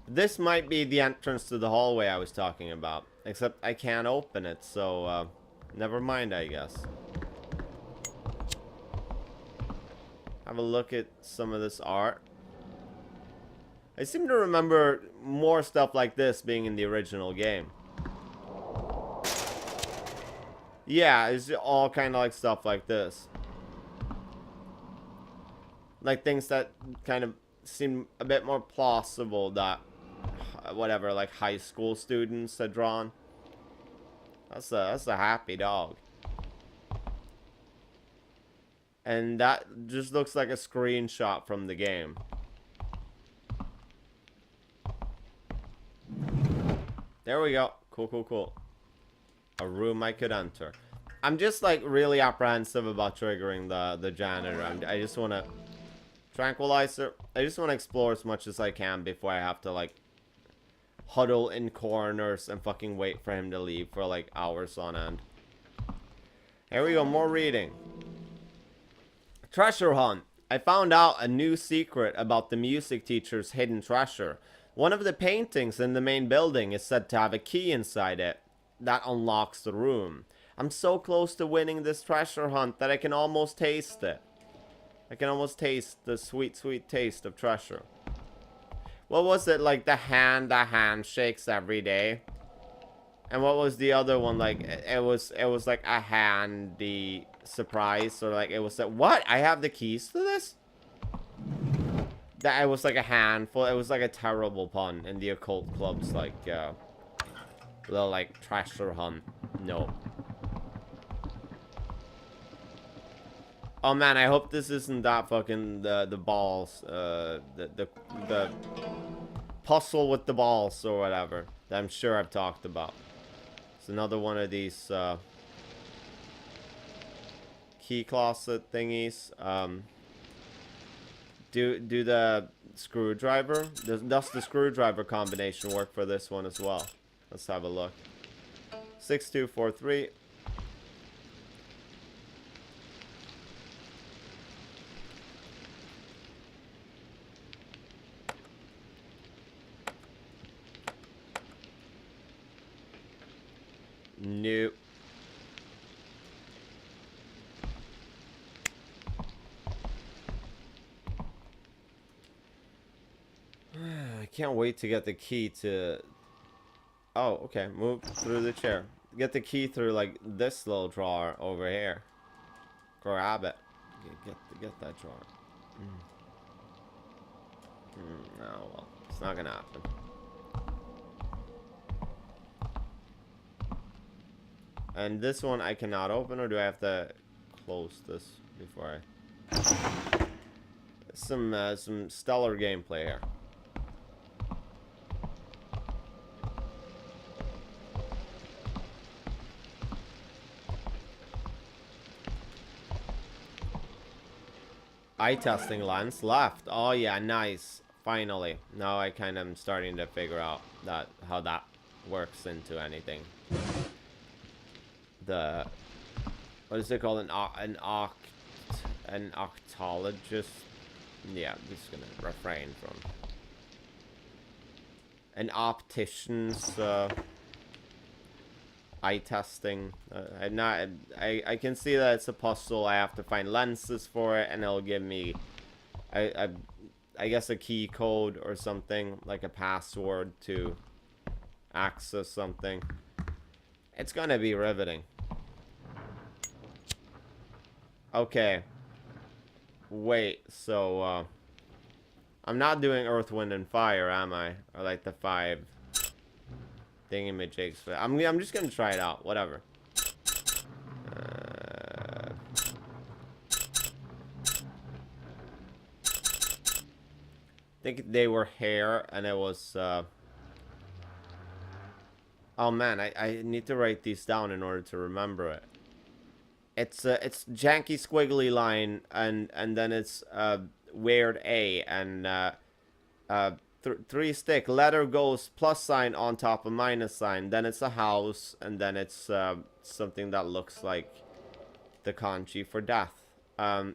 This might be the entrance to the hallway I was talking about. Except I can't open it, so never mind, I guess. Have a look at some of this art. I seem to remember more stuff like this being in the original game. Yeah, it's all kind of like stuff like this. Like things that kind of seem a bit more plausible that whatever, like high school students had drawn. That's a happy dog. And that just looks like a screenshot from the game. There we go. Cool, cool, cool. A room I could enter. I'm just like really apprehensive about triggering the janitor. I just want to tranquilize her. I just want to explore as much as I can before I have to like huddle in corners and fucking wait for him to leave for like hours on end. Here we go, more reading. Treasure hunt. I found out a new secret about the music teacher's hidden treasure. One of the paintings in the main building is said to have a key inside it that unlocks the room. I'm so close to winning this treasure hunt that I can almost taste it. I can almost taste the sweet, sweet taste of treasure. What was it, like the hand that handshakes every day? And what was the other one? Like it was like a handy surprise, or like it was like, what? I have the keys to this? That it was like a handful. It was like a terrible pun in the occult club's like little like treasure hunt. No. Oh man, I hope this isn't that fucking the balls, the puzzle with the balls or whatever that I'm sure I've talked about. It's another one of these key closet thingies. Do the screwdriver? Does the screwdriver combination work for this one as well? Let's have a look. 6243. Nope. I can't wait to get the key to... Oh, okay. Move through the chair. Get the key through, like, this little drawer over here. Grab it. Get that drawer. No, well, it's not gonna happen. And this one I cannot open, or do I have to close this before I... Some stellar gameplay here. Eye testing lens left. Oh yeah, nice. Finally. Now I kind of am starting to figure out how that works into anything. What is it called? An octologist. Yeah, I'm just gonna refrain from an optician's eye testing. I can see that it's a puzzle. I have to find lenses for it, and it'll give me I guess a key code or something, like a password to access something. It's gonna be riveting. Okay. Wait, so I'm not doing Earth, Wind, and Fire, am I? Or like the 5 thingamajigs. I'm just gonna try it out. Whatever. think they were hair, and it was, oh man, I need to write these down in order to remember it. It's janky squiggly line, and then it's weird A, and 3 stick, letter goes plus sign on top of minus sign, then it's a house, and then it's something that looks like the kanji for death.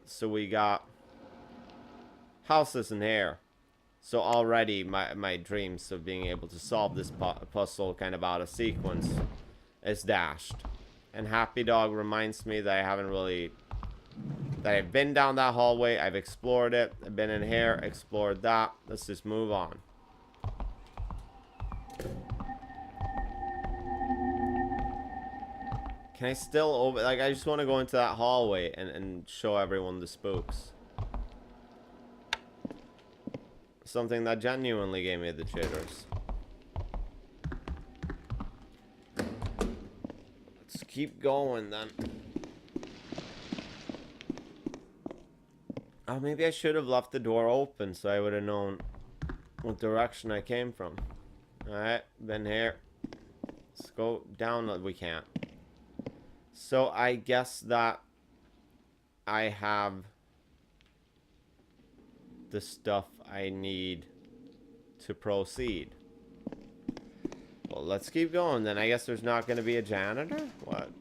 So we got houses in here. So already my dreams of being able to solve this puzzle kind of out of sequence is dashed. And Happy Dog reminds me that I haven't really... that I've been down that hallway, I've explored it, I've been in here, explored that. Let's just move on. Can I still over... like, I just want to go into that hallway and show everyone the spooks. Something that genuinely gave me the jitters. Let's keep going then. Oh, maybe I should have left the door open so I would have known what direction I came from. Alright, been here. Let's go down. We can't. So I guess that I have the stuff I need to proceed. Well, let's keep going then. I guess there's not going to be a janitor? What?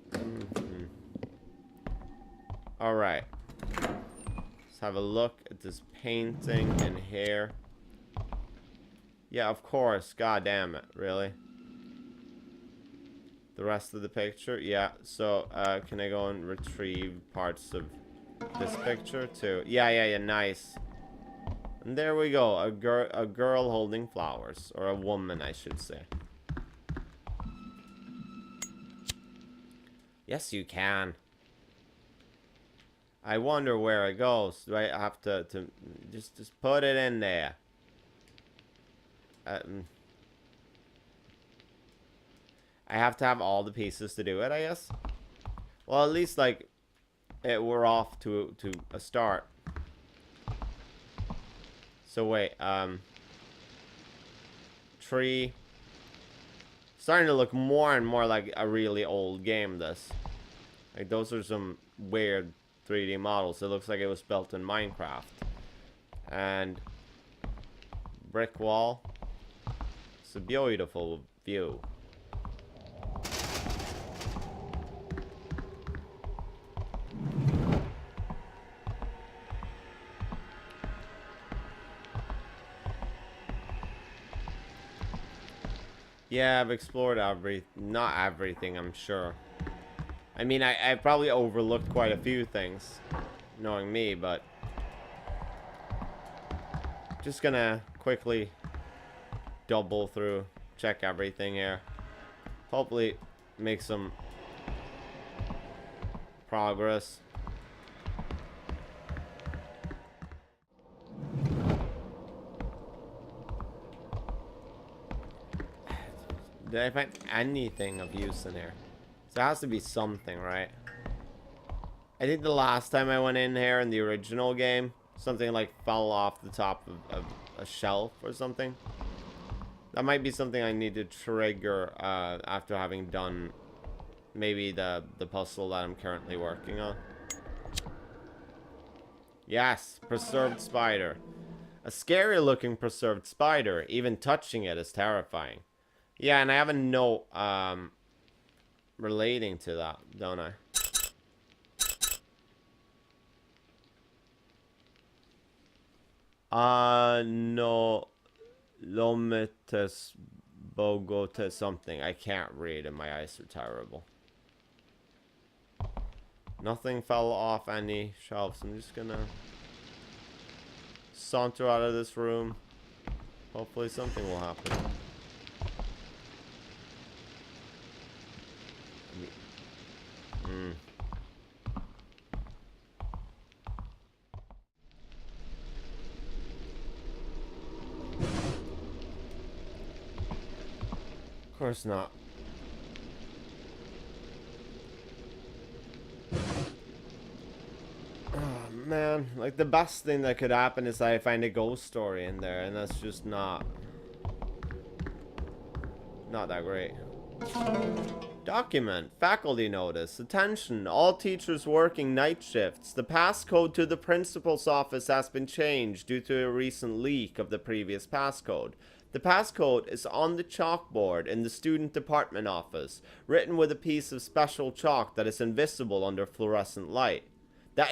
Alright. Let's have a look at this painting in here. Yeah, of course. God damn it. Really? The rest of the picture? Yeah. So, can I go and retrieve parts of this picture too? Yeah. Nice. And there we go. A girl holding flowers. Or a woman, I should say. Yes, you can. I wonder where it goes. Do I have to just put it in there? I have to have all the pieces to do it, I guess. Well, at least like we're off to a start. So wait, tree. Starting to look more and more like a really old game, this. Like, those are some weird 3D models. It looks like it was built in Minecraft. And brick wall. It's a beautiful view. Yeah, I've explored not everything, I'm sure. I mean, I probably overlooked quite a few things, knowing me, but just gonna quickly double through, check everything here. Hopefully make some progress. Did I find anything of use in here? So there has to be something, right? I think the last time I went in here in the original game, something like fell off the top of a shelf or something. That might be something I need to trigger after having done maybe the puzzle that I'm currently working on. Yes, preserved spider. A scary looking preserved spider. Even touching it is terrifying. Yeah, and I have a note relating to that, don't I? No. Lomites Bogote something. I can't read and my eyes are terrible. Nothing fell off any shelves. I'm just gonna saunter out of this room. Hopefully something will happen. Of course not. Oh, man. Like, the best thing that could happen is I find a ghost story in there, and that's just not that great. Document. Faculty notice. Attention. All teachers working night shifts. The passcode to the principal's office has been changed due to a recent leak of the previous passcode. The passcode is on the chalkboard in the student department office, written with a piece of special chalk that is invisible under fluorescent light. The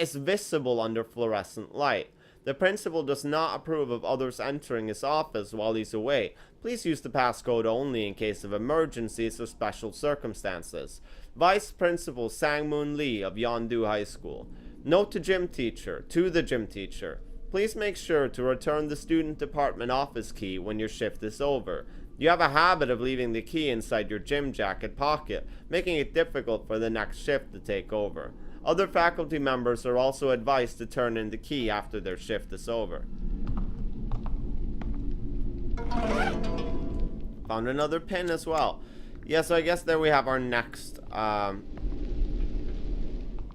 principal does not approve of others entering his office while he's away. Please use the passcode only in case of emergencies or special circumstances. Vice Principal Sang-Moon Lee of Yeondu High School. Note to the gym teacher. Please make sure to return the student department office key when your shift is over. You have a habit of leaving the key inside your gym jacket pocket, making it difficult for the next shift to take over. Other faculty members are also advised to turn in the key after their shift is over. Found another pin as well. Yeah, so I guess there we have our next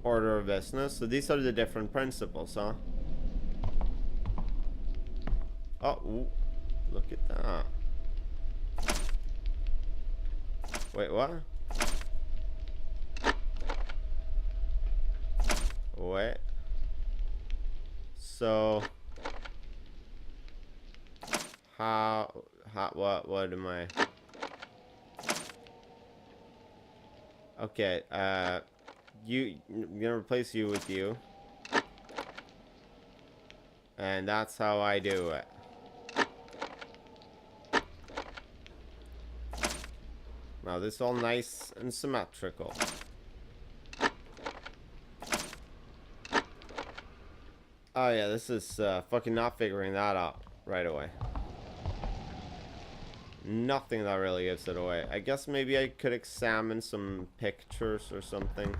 order of business. So these are the different principles, huh? Oh, ooh, look at that. Wait, what? Wait. So what am I? Okay, I'm gonna replace you with you. And that's how I do it. Now this is all nice and symmetrical. Oh yeah, this is fucking not figuring that out right away. Nothing that really gives it away. I guess maybe I could examine some pictures or something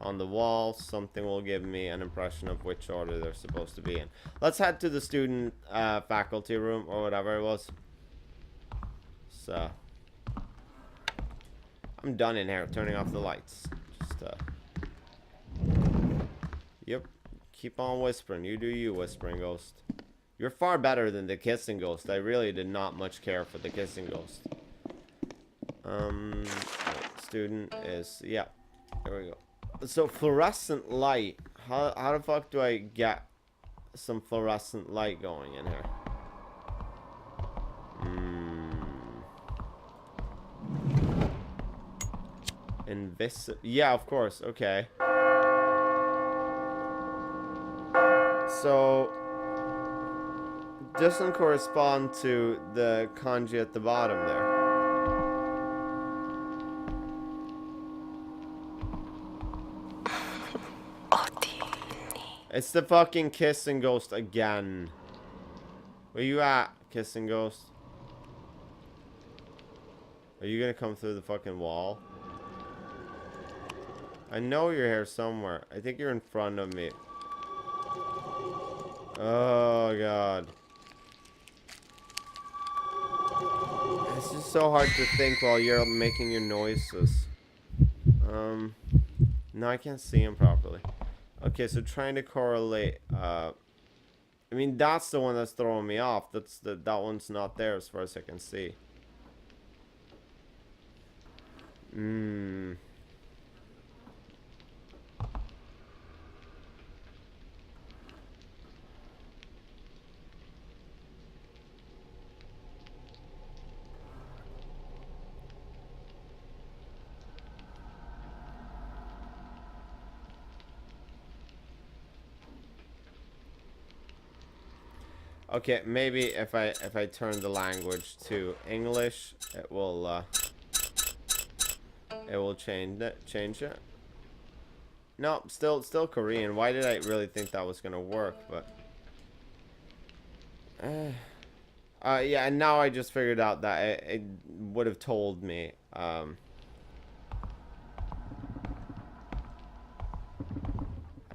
on the wall. Something will give me an impression of which order they're supposed to be in. Let's head to the student faculty room or whatever it was. So I'm done in here turning off the lights. Just yep. Keep on whispering. You do you, whispering ghost. You're far better than the kissing ghost. I really did not much care for the kissing ghost. Student is, yeah. There we go. So fluorescent light. How the fuck do I get some fluorescent light going in here? Invisible. Yeah, of course. Okay. So doesn't correspond to the kanji at the bottom there. It's the fucking kissing ghost again. Where you at, kissing ghost? Are you gonna come through the fucking wall? I know you're here somewhere. I think you're in front of me. Oh god. It's just so hard to think while you're making your noises. No, I can't see him properly. Okay, so trying to correlate. I mean, that's the one that's throwing me off. That one's not there as far as I can see. Okay, maybe if I turn the language to English, it will change it. No, still Korean. Why did I really think that was gonna work? But yeah, and now I just figured out that it would have told me.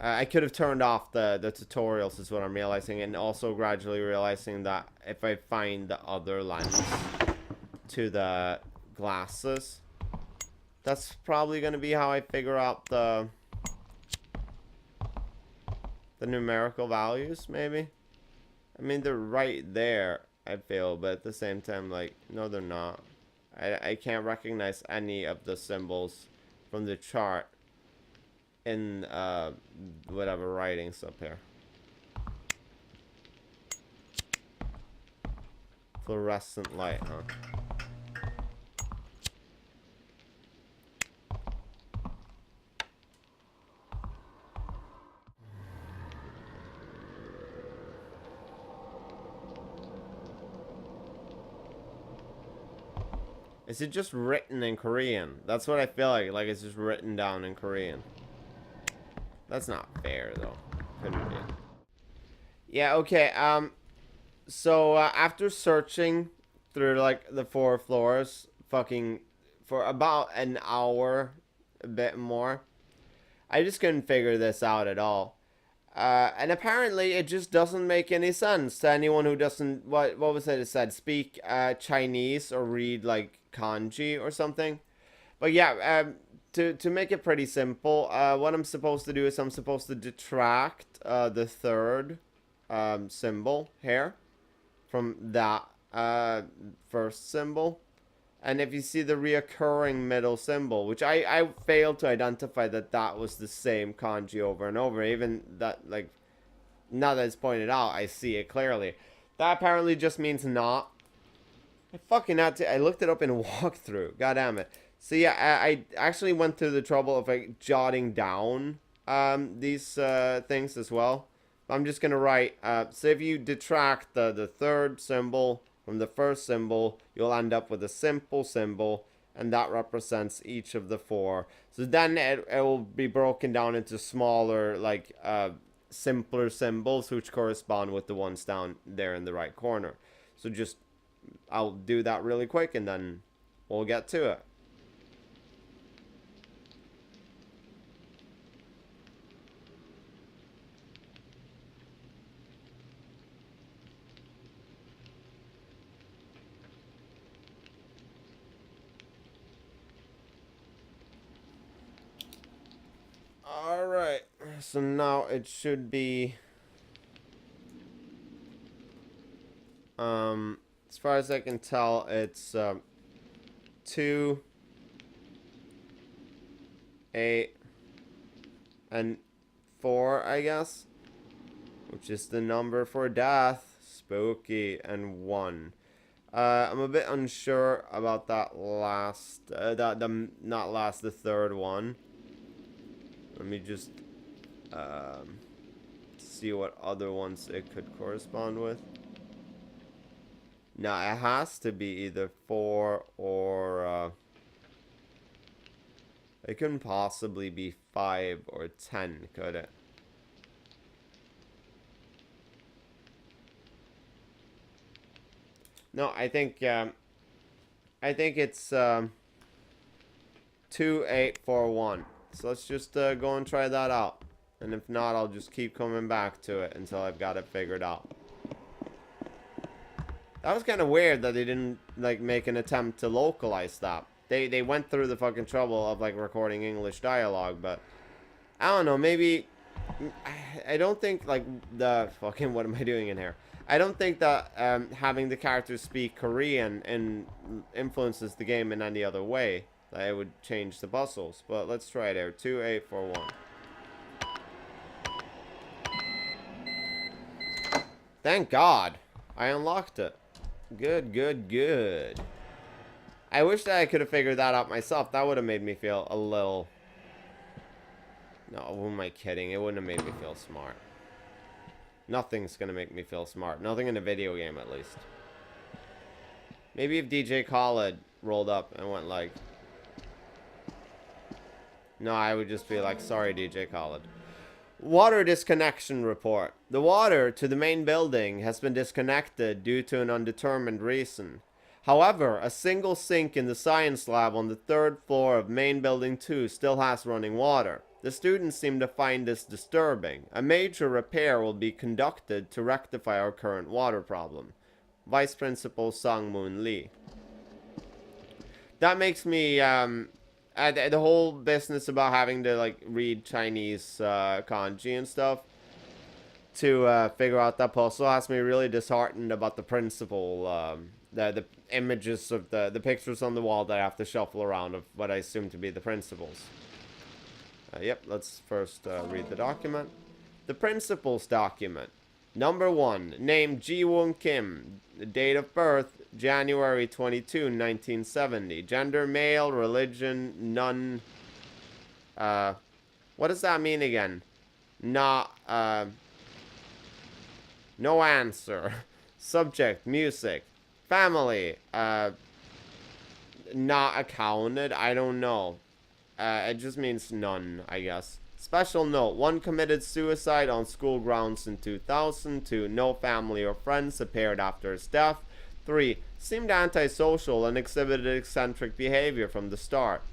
I could have turned off the tutorials is what I'm realizing, and also gradually realizing that if I find the other lens to the glasses, that's probably going to be how I figure out the The numerical values, maybe? I mean, they're right there, I feel, but at the same time, like, no, they're not. I can't recognize any of the symbols from the chart in, whatever writings up here. Fluorescent light, huh? Is it just written in Korean? That's what I feel like. Like it's just written down in Korean. That's not fair, though. Couldn't be. Yeah, okay. So, after searching through, like, the 4 floors, fucking, for about an hour, a bit more, I just couldn't figure this out at all. And apparently it just doesn't make any sense to anyone who doesn't, what was it speak, Chinese or read, like, kanji or something. But yeah, to make it pretty simple, what I'm supposed to do is I'm supposed to detract, the third, symbol here from that, first symbol. And if you see the reoccurring middle symbol, which I failed to identify that was the same kanji over and over, even that, like, now that it's pointed out, I see it clearly. That apparently just means not. I fucking had to, I looked it up in a walkthrough, god damn it. So yeah, I actually went through the trouble of, like, jotting down, these, things as well. I'm just gonna write, so if you detract the third symbol from the first symbol, you'll end up with a simple symbol, and that represents each of the 4. So then it will be broken down into smaller, like, simpler symbols, which correspond with the ones down there in the right corner. So just, I'll do that really quick, and then we'll get to it. Alright, so now it should be, as far as I can tell, it's, 2, 8, and 4, I guess, which is the number for death, spooky, and 1. I'm a bit unsure about that last, the third one. Let me just, see what other ones it could correspond with. Now, it has to be either 4 or, it couldn't possibly be 5 or 10, could it? No, I think it's, 2, 8, 4, 1. So let's just, go and try that out. And if not, I'll just keep coming back to it until I've got it figured out. That was kind of weird that they didn't, like, make an attempt to localize that. They went through the fucking trouble of, like, recording English dialogue, but I don't know, maybe, I don't think, like, the fucking, what am I doing in here? I don't think that, having the characters speak Korean influences the game in any other way. That it would change the puzzles, but let's try it here. 2, 8, 4, 1. Thank God, I unlocked it. Good, good, good. I wish that I could have figured that out myself. That would have made me feel a little... No, who am I kidding? It wouldn't have made me feel smart. Nothing's gonna make me feel smart. Nothing in a video game, at least. Maybe if DJ Khaled rolled up and went like... No, I would just be like, sorry, DJ Khaled. Water disconnection report. The water to the main building has been disconnected due to an undetermined reason. However, a single sink in the science lab on the 3rd floor of main building 2 still has running water. The students seem to find this disturbing. A major repair will be conducted to rectify our current water problem. Vice Principal Sang-moon Lee. That makes me, the whole business about having to, like, read Chinese kanji and stuff, to figure out that puzzle. Has me really disheartened about the principal. The images of the pictures on the wall that I have to shuffle around of what I assume to be the principals. Yep, let's first read the document. The principal's document. Number 1, name Ji-woon Kim. Date of birth, January 22, 1970. Gender, male. Religion, none. What does that mean again? Not, no answer. Subject, music. Family, not accounted. I don't know. It just means none, I guess. Special note, 1 committed suicide on school grounds in 2000. 2, no family or friends appeared after his death. 3, seemed antisocial and exhibited eccentric behavior from the start.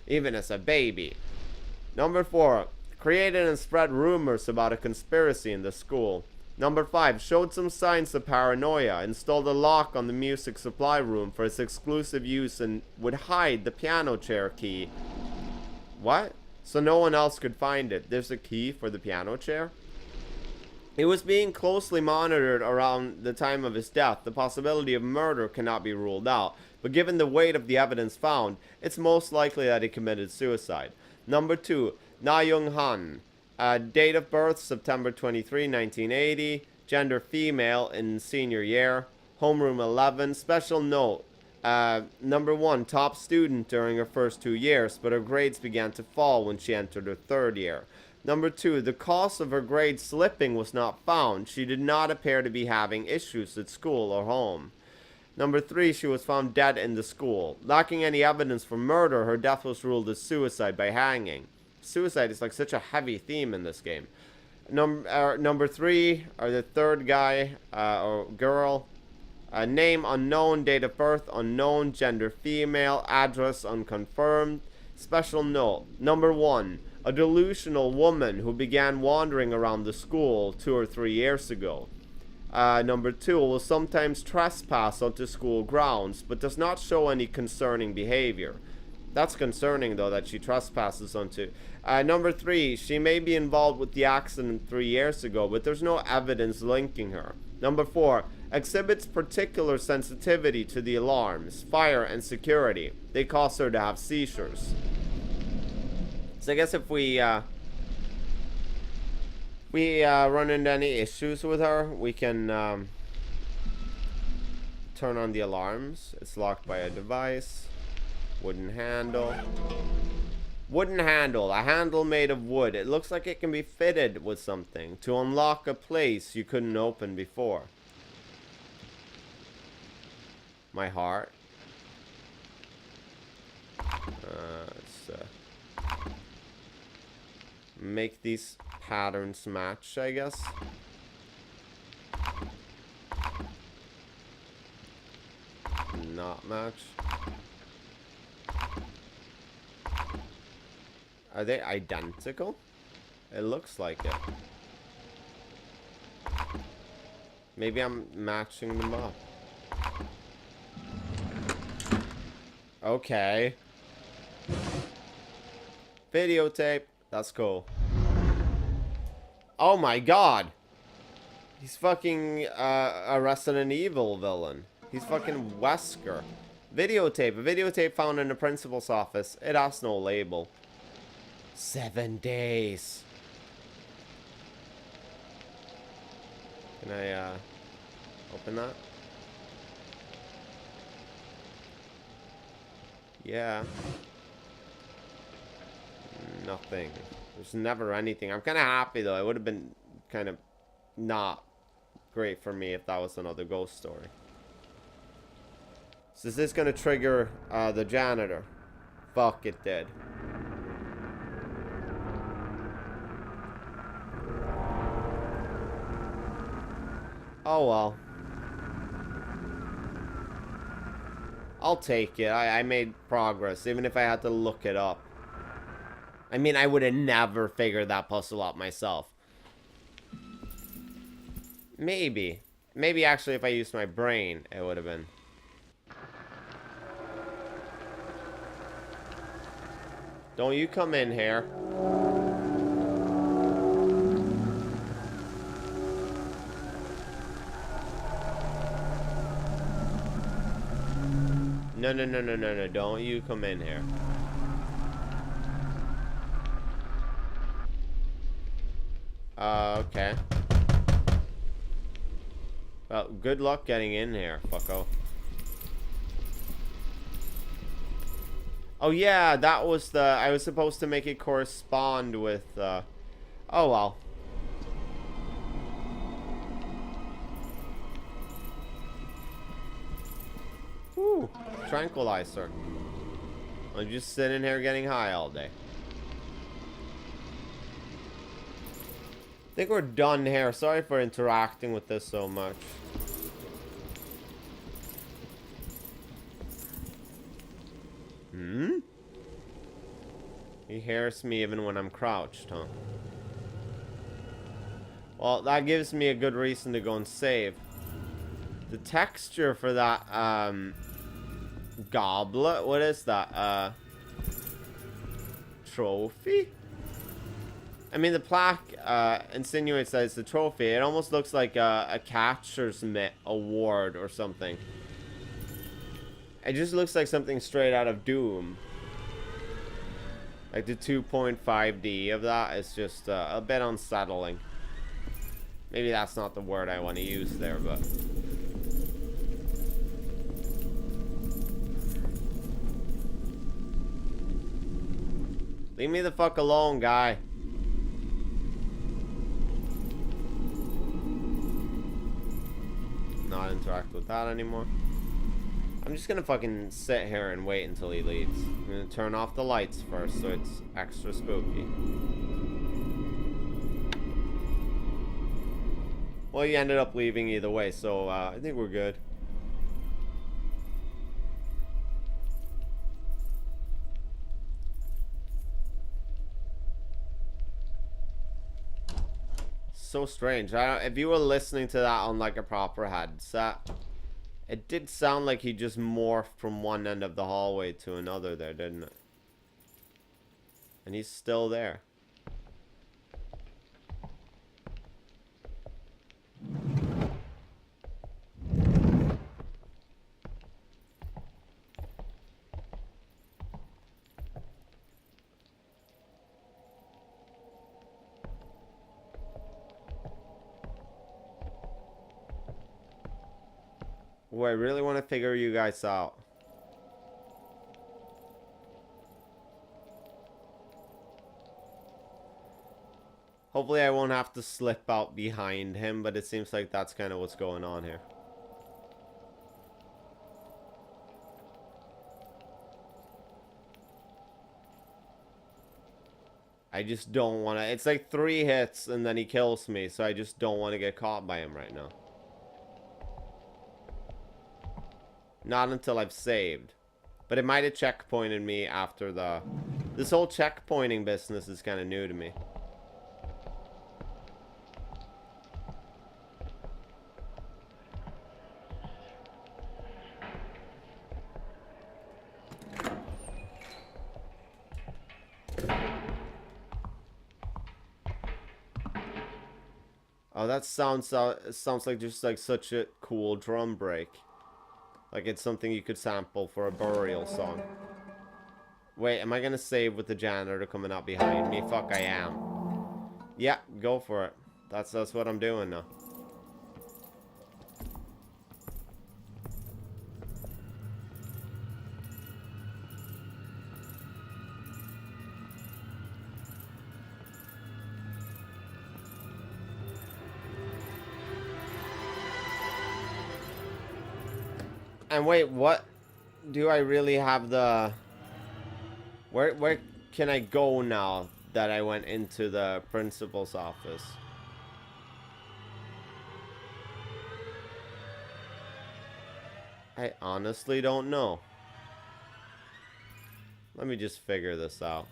Even as a baby. Number 4, created and spread rumors about a conspiracy in the school. Number 5, showed some signs of paranoia, installed a lock on the music supply room for its exclusive use and would hide the piano chair key. What? So no one else could find it. There's a key for the piano chair? It was being closely monitored around the time of his death. The possibility of murder cannot be ruled out, but given the weight of the evidence found, it's most likely that he committed suicide. Number 2, Na Young-han. Date of birth, September 23, 1980. Gender, female, in senior year. Homeroom 11. Special note. Number 1, top student during her first 2 years, but her grades began to fall when she entered her 3rd year. Number 2, the cause of her grade slipping was not found. She did not appear to be having issues at school or home. Number 3, she was found dead in the school. Lacking any evidence for murder, her death was ruled as suicide by hanging. Suicide is like such a heavy theme in this game. Number 3, or the 3rd guy or girl. Name unknown, date of birth unknown, gender female, address unconfirmed. Special note. Number 1, a delusional woman who began wandering around the school 2 or 3 years ago. Number 2, will sometimes trespass onto school grounds, but does not show any concerning behavior. That's concerning, though, that she trespasses onto. Number 3, she may be involved with the accident 3 years ago, but there's no evidence linking her. Number 4, exhibits particular sensitivity to the alarms, fire, and security. They cause her to have seizures. So I guess if we run into any issues with her, we can turn on the alarms. It's locked by a device. Wooden handle. Wooden handle. A handle made of wood. It looks like it can be fitted with something to unlock a place you couldn't open before. My heart. Let's make these patterns match, I guess. Not match. Are they identical? It looks like it. Maybe I'm matching them up. Okay. Videotape. That's cool. Oh my god. He's fucking a Resident Evil villain. He's fucking Wesker. Videotape. A videotape found in the principal's office. It has no label. 7 days. Can I open that? Yeah. Nothing. There's never anything. I'm kind of happy though. It would have been kind of not great for me if that was another ghost story. So is this going to trigger the janitor? Fuck, it did. Oh well. I'll take it. I made progress, even if I had to look it up. I mean, I would have never figured that puzzle out myself. Maybe. Maybe actually if I used my brain, it would have been. Don't you come in here. No, no, no, no, no, no. Don't you come in here. Okay. Well, good luck getting in here, fucko. Oh, yeah, that was the... I was supposed to make it correspond with, oh, well. Whew. Tranquilizer. I'm just sitting here getting high all day. I think we're done here. Sorry for interacting with this so much. Hmm? He hears me even when I'm crouched, huh? Well, that gives me a good reason to go and save. The texture for that, goblet? What is that? Trophy? I mean, the plaque, insinuates that it's a trophy. It almost looks like a catcher's mitt award or something. It just looks like something straight out of Doom. Like the 2.5D of that is just a bit unsettling. Maybe that's not the word I want to use there, but... Leave me the fuck alone, guy. Not interact with that anymore. I'm just gonna fucking sit here and wait until he leaves. I'm gonna turn off the lights first so it's extra spooky. Well, he ended up leaving either way, so I think we're good. So strange. If you were listening to that on like a proper headset, it did sound like he just morphed from one end of the hallway to another there, didn't it? And he's still there. Oh, I really want to figure you guys out. Hopefully I won't have to slip out behind him, but it seems like that's kind of what's going on here. I just don't want to... It's like 3 hits and then he kills me, so I just don't want to get caught by him right now. Not until I've saved. But it might have checkpointed me after the... This whole checkpointing business is kind of new to me. Oh, that sounds like just like such a cool drum break. Like it's something you could sample for a burial song. Wait, am I gonna save with the janitor coming up behind me? Fuck, I am. Yeah, go for it. That's what I'm doing now. And wait, what? Do I really have the... Where can I go now that I went into the principal's office? I honestly don't know. Let me just figure this out.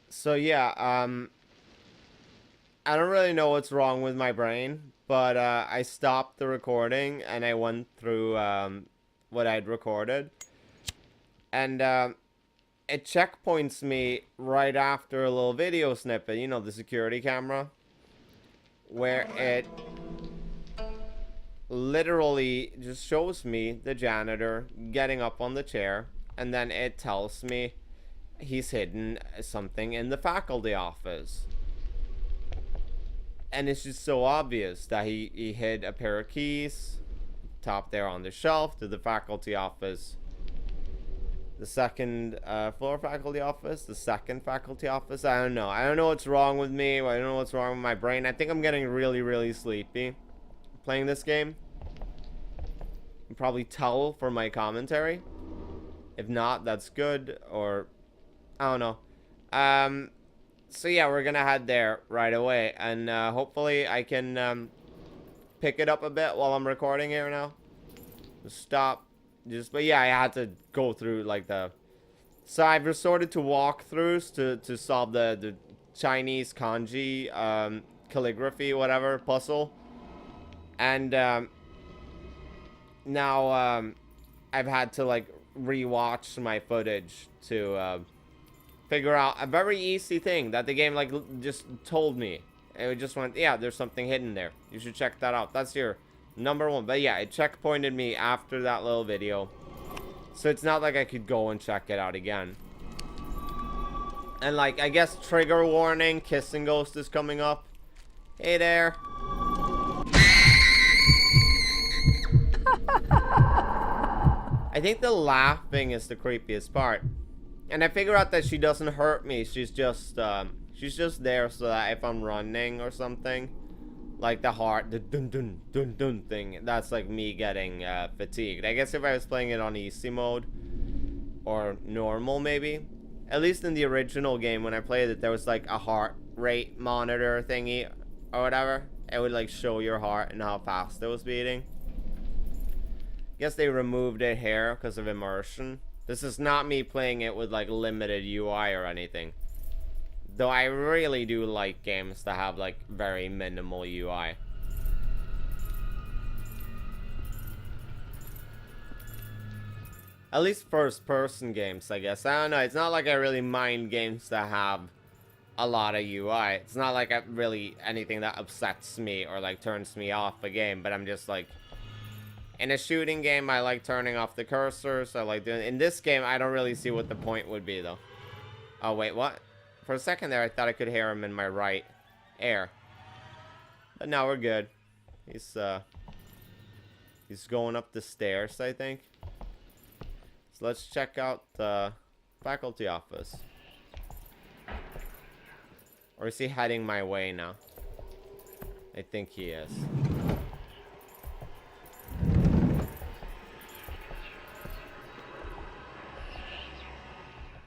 So yeah, I don't really know what's wrong with my brain, but I stopped the recording and I went through what I'd recorded. And it checkpoints me right after a little video snippet, you know, the security camera. where it literally just shows me the janitor getting up on the chair, and then it tells me he's hidden something in the faculty office. And it's just so obvious that he hid a pair of keys top there on the shelf to the faculty office. The second floor faculty office, the second faculty office. I don't know. I don't know what's wrong with me. I don't know what's wrong with my brain. I think I'm getting really, really sleepy playing this game. You can probably tell from my commentary. If not, that's good. Or, I don't know. So yeah, we're gonna head there right away. And hopefully I can pick it up a bit while I'm recording here now. Stop. But yeah, I had to go through like so I've resorted to walkthroughs to solve the Chinese kanji calligraphy whatever puzzle, and now I've had to like rewatch my footage to figure out a very easy thing that the game like just told me. It just went, yeah, there's something hidden there. You should check that out. That's your number one. But yeah, it checkpointed me after that little video. So it's not like I could go and check it out again. And like, I guess trigger warning, Kissing Ghost is coming up. Hey there. I think the laughing is the creepiest part. And I figure out that she doesn't hurt me. She's just there so that if I'm running or something, like the heart, the dun dun dun dun thing, that's like me getting fatigued. I guess if I was playing it on easy mode or normal maybe. At least in the original game when I played it, there was like a heart rate monitor thingy or whatever. It would like show your heart and how fast it was beating. Guess they removed it here because of immersion. This is not me playing it with like limited UI or anything. Though I really do like games that have like very minimal UI. At least first person games, I guess. I don't know, it's not like I really mind games that have a lot of UI. It's not like really anything that upsets me or like turns me off a game, but I'm just like, in a shooting game I like turning off the cursors. I like doing, in this game I don't really see what the point would be though. Oh wait, what? For a second there, I thought I could hear him in my right ear. But now we're good. He's going up the stairs, I think. So let's check out the faculty office. Or is he heading my way now? I think he is.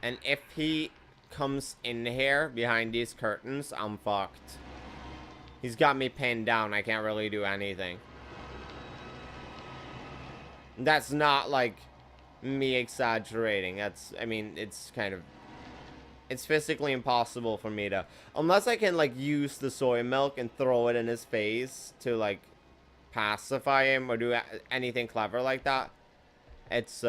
And if he comes in here behind these curtains, I'm fucked. He's got me pinned down. I can't really do anything. That's not like me exaggerating. That's, I mean, it's kind of, it's physically impossible for me to, unless I can like use the soy milk and throw it in his face to like pacify him or do anything clever like that. It's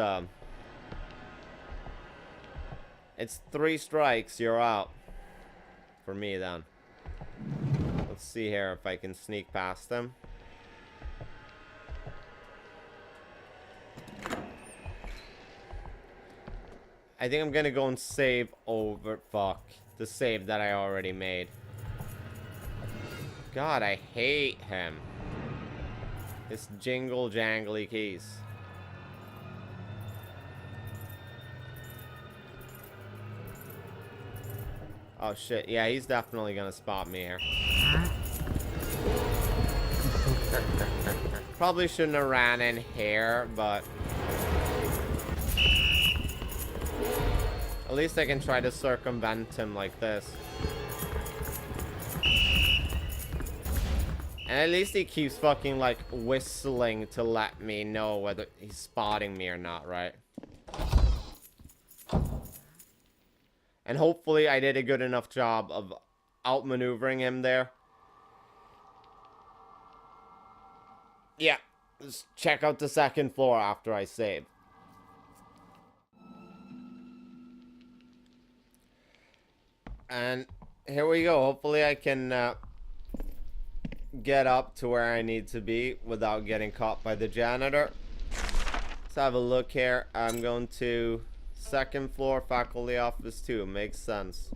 3 strikes, you're out. For me, then. Let's see here if I can sneak past them. I think I'm gonna go and save over... Fuck. The save that I already made. God, I hate him. His jingle jangly keys. Oh shit, yeah, he's definitely gonna spot me here. Probably shouldn't have ran in here, but at least I can try to circumvent him like this. And at least he keeps fucking like whistling to let me know whether he's spotting me or not, right? And hopefully I did a good enough job of outmaneuvering him there. Yeah, let's check out the second floor after I save. And here we go. Hopefully I can get up to where I need to be without getting caught by the janitor. Let's have a look here. I'm going to 2nd floor, faculty office 2. Makes sense.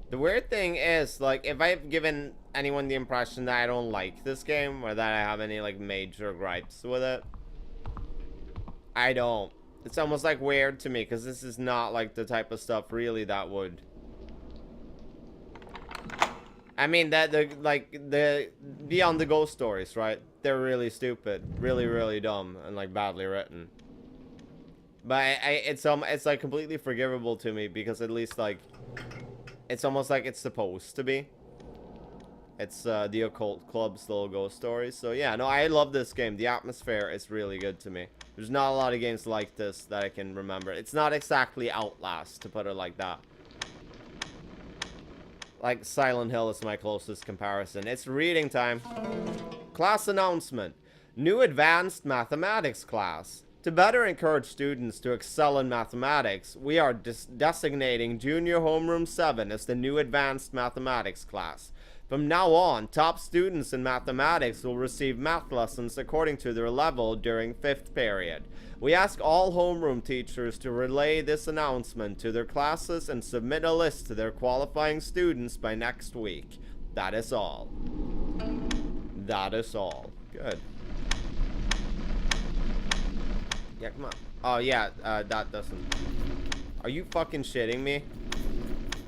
The weird thing is, like, if I've given anyone the impression that I don't like this game, or that I have any, like, major gripes with it, I don't. It's almost, like, weird to me, because this is not, like, the type of stuff, really, that would... I mean, the Beyond the Ghost stories, right? They're really stupid. Really, really dumb, and, like, badly written. But it's, like, completely forgivable to me, because at least, like... It's almost like it's supposed to be. It's the Occult Club's little ghost stories. So yeah, no, I love this game. The atmosphere is really good to me. There's not a lot of games like this that I can remember. It's not exactly Outlast, to put it like that. Like Silent Hill is my closest comparison. It's reading time. Class announcement. New advanced mathematics class. To better encourage students to excel in mathematics, we are designating Junior Homeroom 7 as the new advanced mathematics class. From now on, top students in mathematics will receive math lessons according to their level during 5th period. We ask all homeroom teachers to relay this announcement to their classes and submit a list to their qualifying students by next week. That is all. That is all. Good. Yeah, come on. Oh, yeah, that doesn't... Are you fucking shitting me?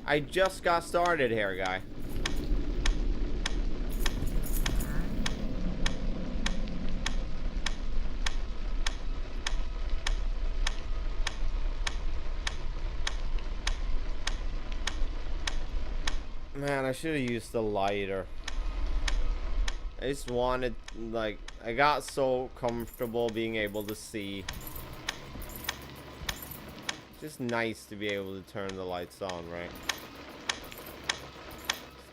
I just got started here, guy. Man, I should have used the lighter. I just wanted, like, I got so comfortable being able to see. Just nice to be able to turn the lights on, right?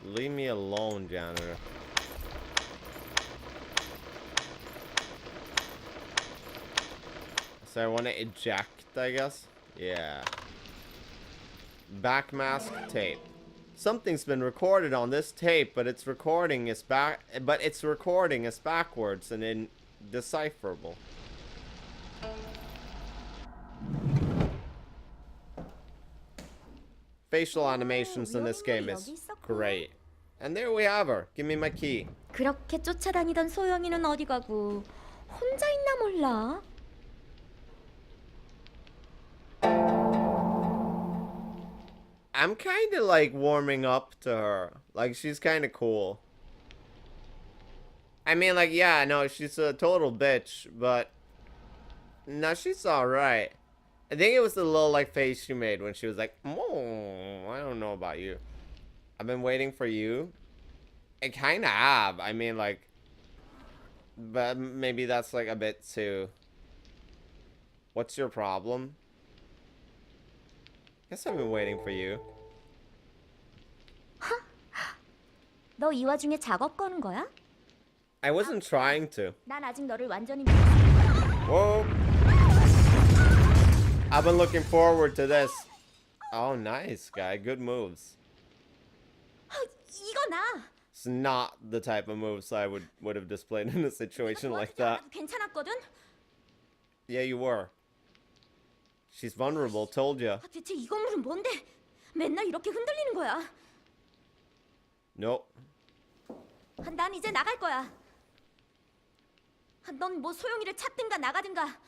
Just leave me alone, janitor. So I want to eject, I guess? Yeah. Backmask tape. Something's been recorded on this tape, but its recording is backwards and indecipherable. Facial animations in this game is great. And there we have her. Give me my key. 그렇게 쫓아다니던 소영이는 어디 가고 혼자 있나 몰라. I'm kind of like warming up to her. Like, she's kind of cool. I mean, like, yeah, no, she's a total bitch, but no, she's alright. I think it was the little, like, face she made when she was like, oh, I don't know about you. I've been waiting for you. I kind of have. I mean, like, but maybe that's, like, a bit too... What's your problem? Guess I've been waiting for you. 너 이 와중에 작업 거는 거야? I wasn't trying to. 난 아직 너를 완전히 Whoa. I've been looking forward to this. Oh, nice, guy. Good moves. 이거 나. It's not the type of moves I would have displayed in a situation like that. 괜찮았거든. Yeah, you were. She's vulnerable, told ya. 대체 이 건물은 뭔데? 맨날 이렇게 흔들리는 거야. Nope. 난 이제 나갈 거야. 넌 뭐 소영이를 찾든가 나가든가.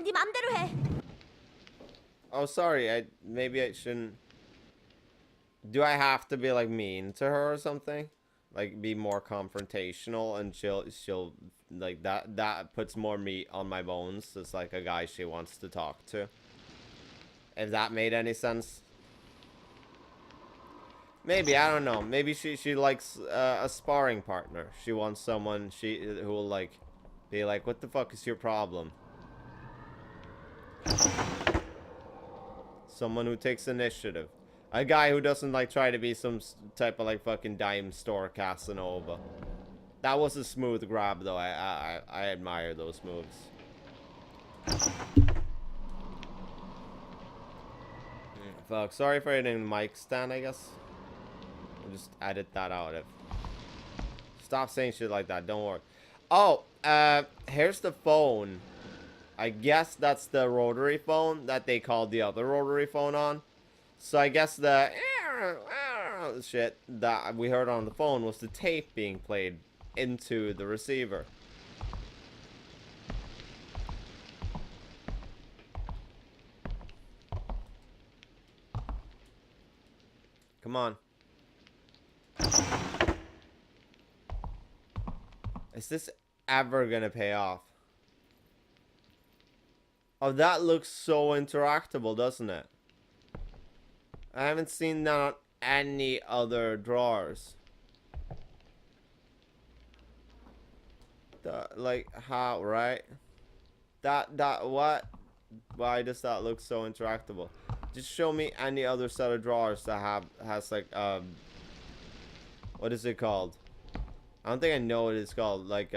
네 맘대로 해. Oh, sorry. Maybe I shouldn't. Do I have to be like mean to her or something? Like be more confrontational, and she'll like that puts more meat on my bones. It's like a guy she wants to talk to. If that made any sense. Maybe, I don't know. Maybe she likes a sparring partner. She wants someone who will like be like, what the fuck is your problem? Someone who takes initiative. A guy who doesn't like try to be some type of like fucking dime store Casanova. That was a smooth grab, though. I admire those moves. Fuck. Sorry for hitting the mic stand, I guess. I'll just edit that out. Stop saying shit like that. Don't worry. Oh, here's the phone. I guess that's the rotary phone that they called the other rotary phone on. So I guess the shit that we heard on the phone was the tape being played into the receiver. Come on. Is this ever gonna pay off? Oh, that looks so interactable, doesn't it? I haven't seen that on any other drawers. Like, how, right? What? Why does that look so interactable? Just show me any other set of drawers that has like, what is it called? I don't think I know what it's called. Like,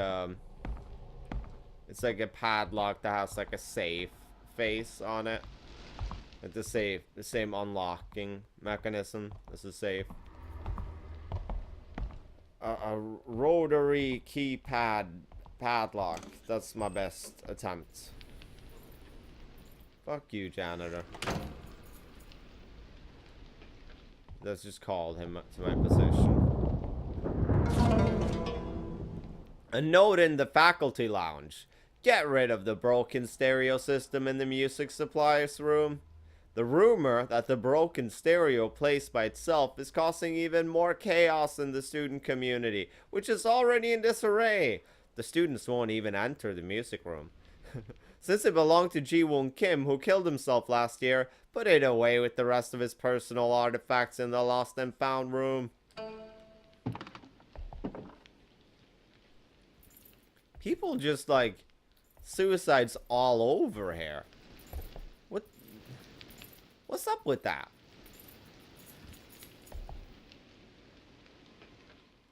it's like a padlock that has like a safe face on it. Like the same unlocking mechanism as a safe. A rotary keypad padlock. That's my best attempt. Fuck you, janitor. Let's just call him to my position. A note in the faculty lounge. Get rid of the broken stereo system in the music supplies room. The rumor that the broken stereo placed by itself is causing even more chaos in the student community, which is already in disarray. The students won't even enter the music room. Since it belonged to Ji-Woon Kim, who killed himself last year, put it away with the rest of his personal artifacts in the lost and found room. People just, like, suicides all over here. What's up with that?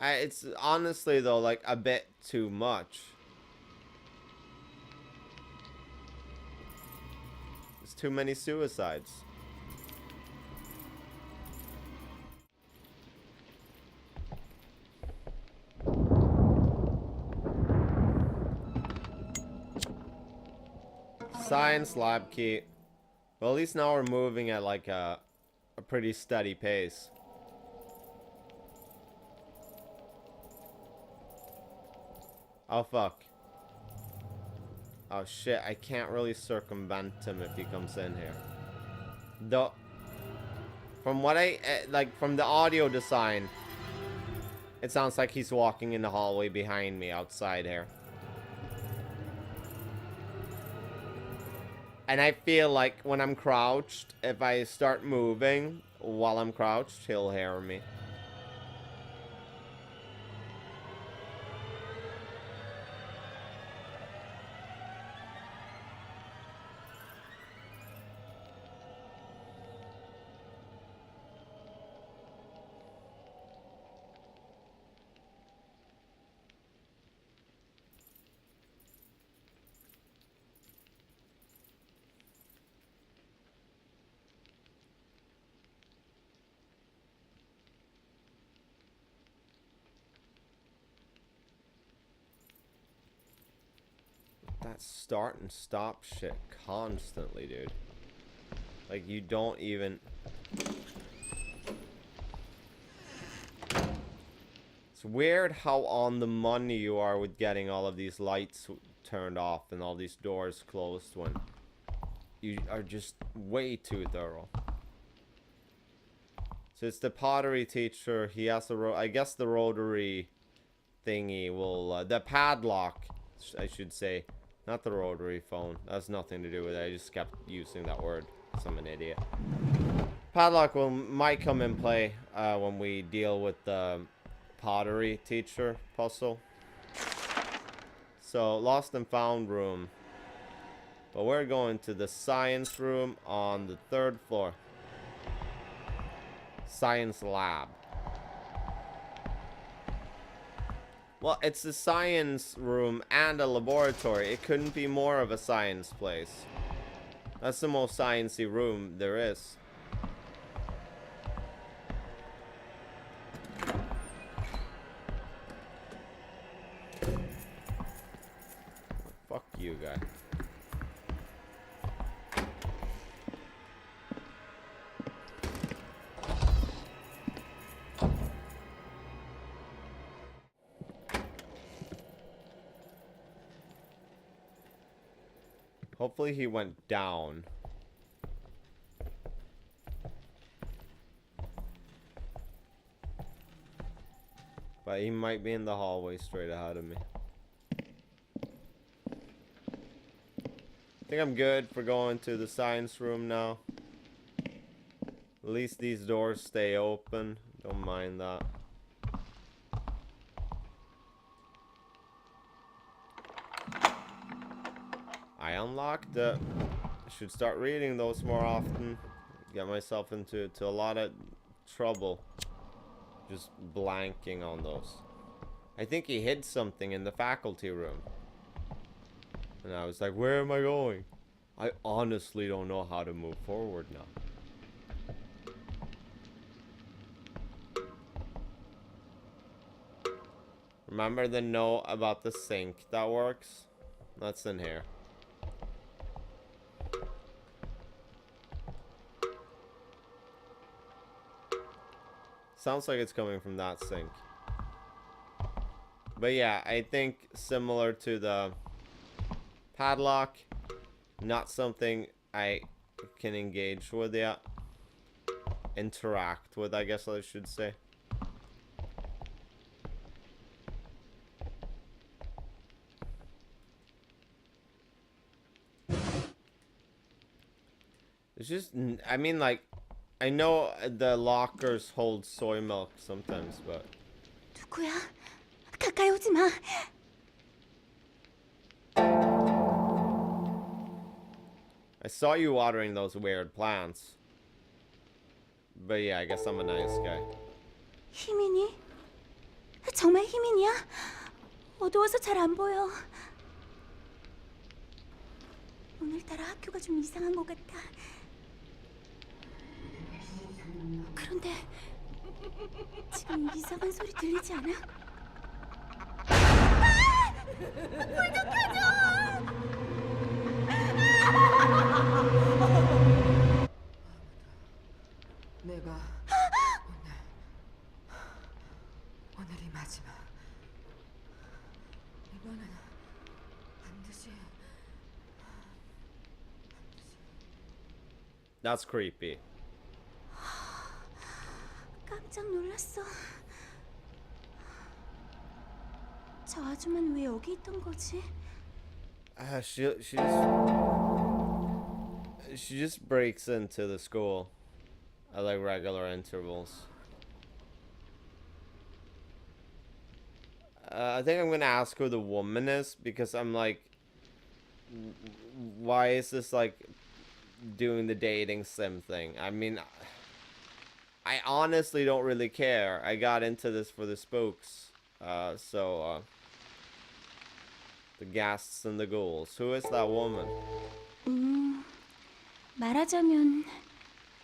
It's honestly, though, like, a bit too much. There's too many suicides. Science lab key. Well, at least now we're moving at like a pretty steady pace. Oh, fuck. Oh, shit. I can't really circumvent him if he comes in here. Though, from what from the audio design, it sounds like he's walking in the hallway behind me outside here. And I feel like when I'm crouched, if I start moving while I'm crouched, he'll hear me. That start and stop shit constantly, dude. Like, you don't even... It's weird how on the money you are with getting all of these lights turned off and all these doors closed when you are just way too thorough. So it's the pottery teacher. He has a I guess the rotary thingy will... the padlock, I should say. Not the rotary phone. That has nothing to do with it. I just kept using that word. So I'm an idiot. Padlock might come in play when we deal with the pottery teacher puzzle. So, lost and found room. But we're going to the science room on the 3rd floor. Science lab. Well, it's a science room and a laboratory. It couldn't be more of a science place. That's the most sciencey room there is. Fuck you, guy. Hopefully he went down. But he might be in the hallway straight ahead of me. I think I'm good for going to the science room now. At least these doors stay open. Don't mind that. I unlocked it. I should start reading those more often. Get myself into a lot of trouble. Just blanking on those. I think he hid something in the faculty room. And I was like, where am I going? I honestly don't know how to move forward now. Remember the note about the sink that works? That's in here. Sounds like it's coming from that sink. But yeah, I think similar to the padlock, not something I can engage with yet. Interact with, I guess I should say. It's just, I mean, like, I know the lockers hold soy milk sometimes, but... 누구야? 가까이 오지 마. I saw you watering those weird plants. But yeah, I guess I'm a nice guy. 희민이? 정말 희민이야? 어두워서 잘 안 보여. 오늘따라 학교가 좀 이상한 것 같아. 그런데 지금 이상한 소리 들리지 않아? 불 좀 켜줘! 내가 오늘이 마지막. 이번엔 반드시. That's creepy. 깜짝 놀랐어. 저 아줌마는 왜 여기 있던 거지? She just breaks into the school at like regular intervals. I think I'm gonna ask who the woman is, because I'm like, why is this like doing the dating sim thing? I mean, I honestly don't really care. I got into this for the spooks. The ghasts and the ghouls. Who is that woman? 말하자면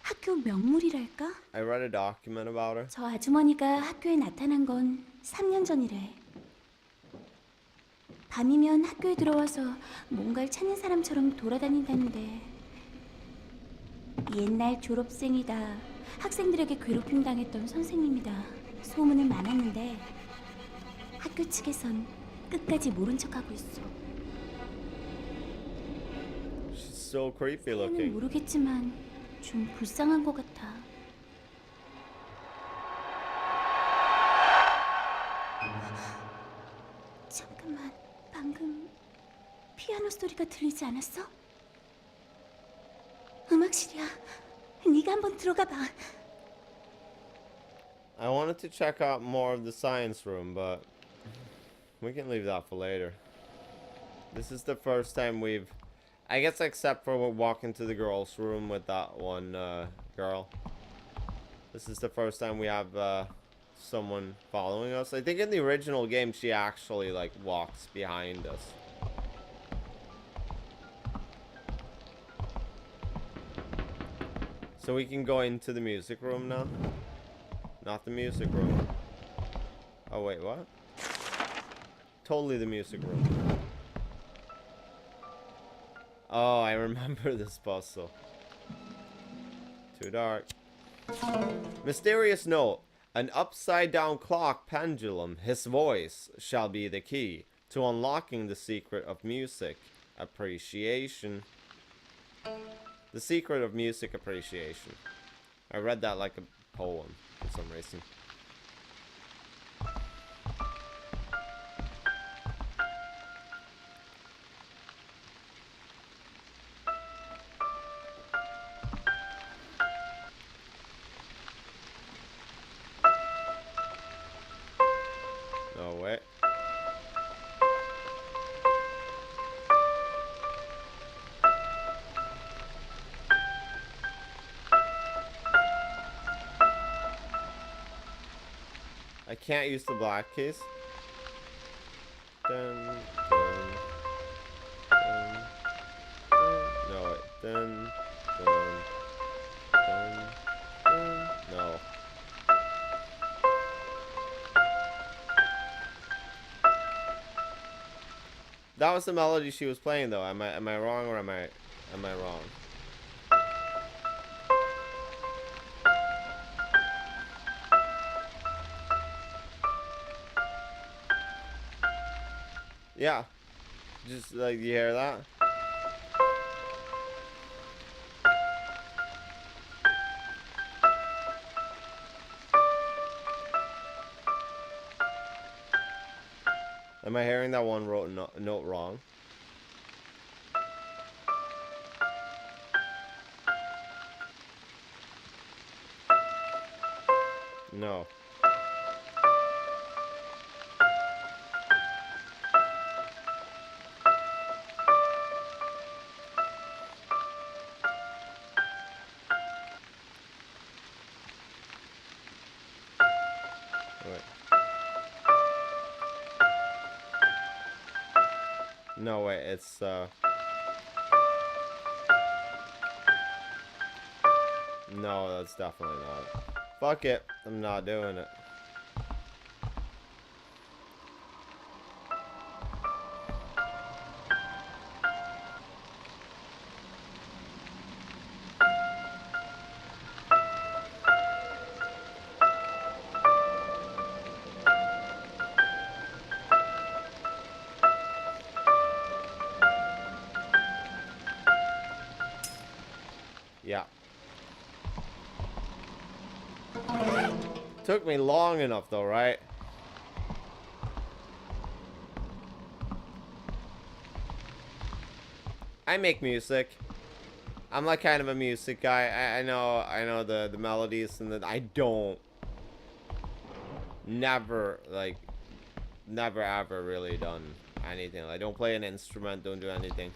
학교 명물이랄까? I read a document about her. 저 아주머니가 학교에 나타난 건 3년 전이래. 밤이면 학교에 들어와서 뭔가를 찾는 사람처럼 돌아다닌다는데, 옛날 졸업생이다, 학생들에게 괴롭힘 당했던 선생님이다 소문은 많았는데 학교 측에선 끝까지 모른 척하고 있어. She's so creepy 사연은 looking. 모르겠지만 좀 불쌍한 것 같아. 잠깐만, 방금 피아노 소리가 들리지 않았어? 음악실이야. 네가 한번 들어가 봐. I wanted to check out more of the science room, but we can leave that for later. This is the first time we've, I guess except for walking to the girls' room with that one girl. This is the first time we have someone following us. I think in the original game she actually like walks behind us. So we can go into the music room now? Not the music room. Oh wait, what? Totally the music room. Oh, I remember this puzzle. Too dark. Mysterious note. An upside down clock pendulum, his voice, shall be the key to unlocking the secret of music appreciation. The secret of music appreciation. I read that like a poem for some reason. No way. I can't use the black keys. Dun, dun, dun, dun. No, wait. Dun, dun, dun, dun. No. That was the melody she was playing, though. Am I wrong or am I wrong? Yeah. Just like, you hear that? Am I hearing that one note wrong? No. Wait. No, wait, it's, no, that's definitely not. Fuck it. I'm not doing it. Yeah. Took me long enough though, right? I make music. I'm like kind of a music guy. I know the melodies and I don't never ever really done anything. I don't play an instrument, don't do anything.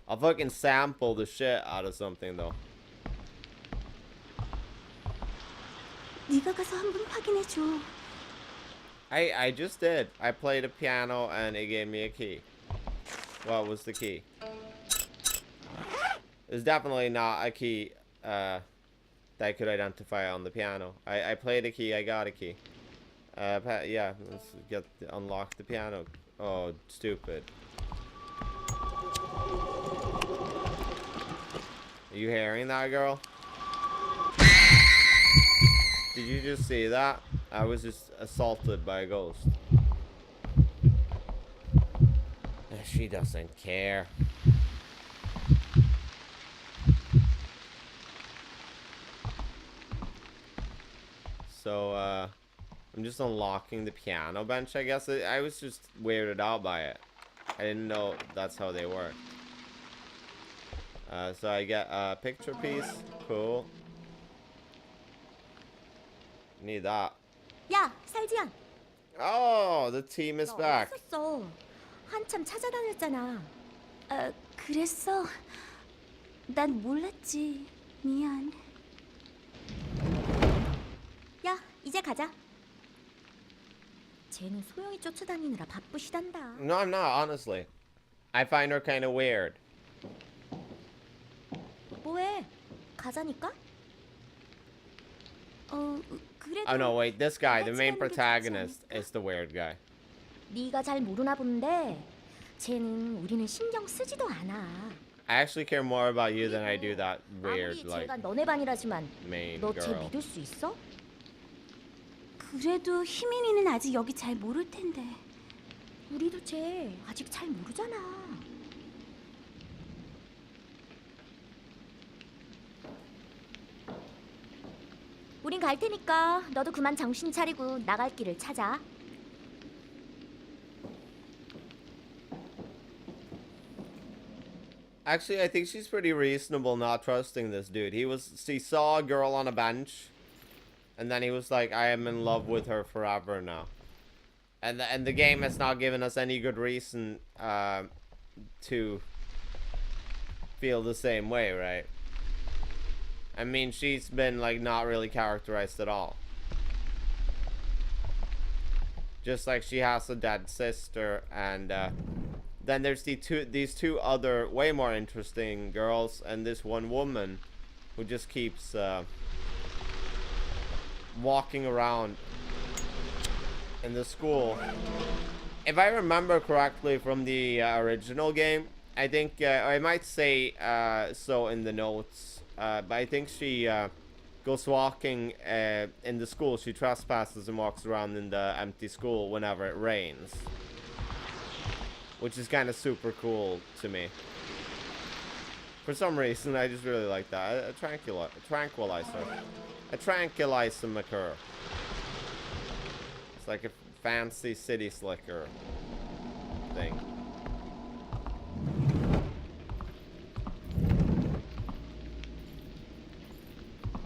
I'll fucking sample the shit out of something though. 네가 가서 한번 확인해줘. I just did. I played a piano and it gave me a key. What was the key? It's definitely not a key that I could identify on the piano. I played a key, I got a key. Yeah, let's unlock the piano. Oh, stupid. Are you hearing that, girl? Did you just see that? I was just assaulted by a ghost. She doesn't care. So, I'm just unlocking the piano bench, I guess. I was just weirded out by it. I didn't know that's how they work. So I get a picture piece. Cool. Need that. 야, 살지야. Oh, the team is 너 back. 어디 있었어? 한참 찾아다녔잖아. 그랬어? 난 몰랐지. 미안. 야, 이제 가자. 쟤는 소영이 쫓아다니느라 바쁘시단다. No, I'm not, honestly. I find her kind of weird. 뭐해? 가자니까? 그래도 Oh no, wait, this guy, the 같이 main 가는 게 좋지 protagonist, 않을까? is the weird guy. 네가 잘 모르나 본데 쟤는 우리는 신경 쓰지도 않아. I actually care more about you than I do that weird, 아무리 like, 쟤가 너네 반이라지만 main 너 쟤 girl. 믿을 수 있어? 그래도 희민이는 아직 여기 잘 모를 텐데. 우리도 쟤 아직 잘 모르잖아. 우린 갈 테니까 너도 그만 정신 차리고 나갈 길을 찾아. Actually, I think she's pretty reasonable not trusting this dude. He saw a girl on a bench, and then he was like, I am in love with her forever now. And the game has not given us any good reason to feel the same way, right? I mean, she's been like not really characterized at all. Just like she has a dead sister, and then there's these two other way more interesting girls, and this one woman who just keeps walking around in the school. If I remember correctly from the original game, I think I might say so in the notes, but I think she goes walking in the school. She trespasses and walks around in the empty school whenever it rains, which is kind of super cool to me. For some reason, I just really like that. A tranquilizer. A tranquilizer occur. It's like a fancy city slicker thing.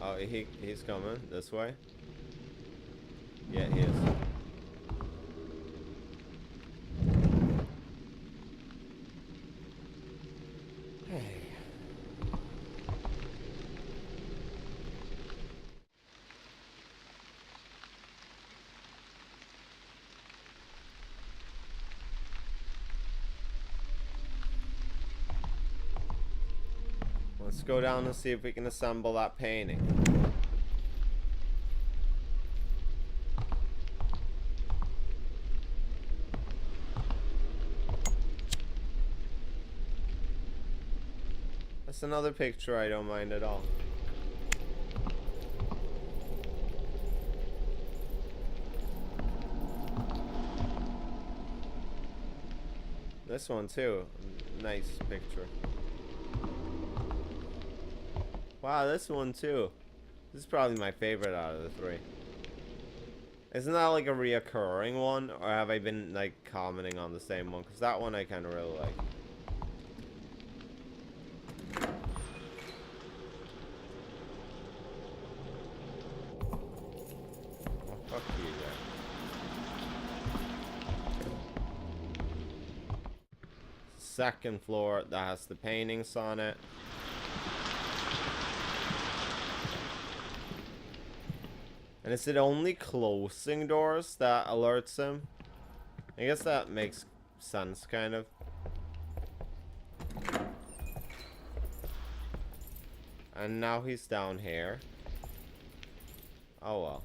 Oh, he's coming this way. Yeah, he is. Let's go down and see if we can assemble that painting. That's another picture I don't mind at all. This one too. Nice picture. Wow, this one too. This is probably my favorite out of the three. Isn't that like a reoccurring one? Or have I been like commenting on the same one? Because that one I kind of really like. Oh, fuck you guys. Second floor that has the paintings on it. And is it only closing doors that alerts him? I guess that makes sense, kind of. And now he's down here. Oh well.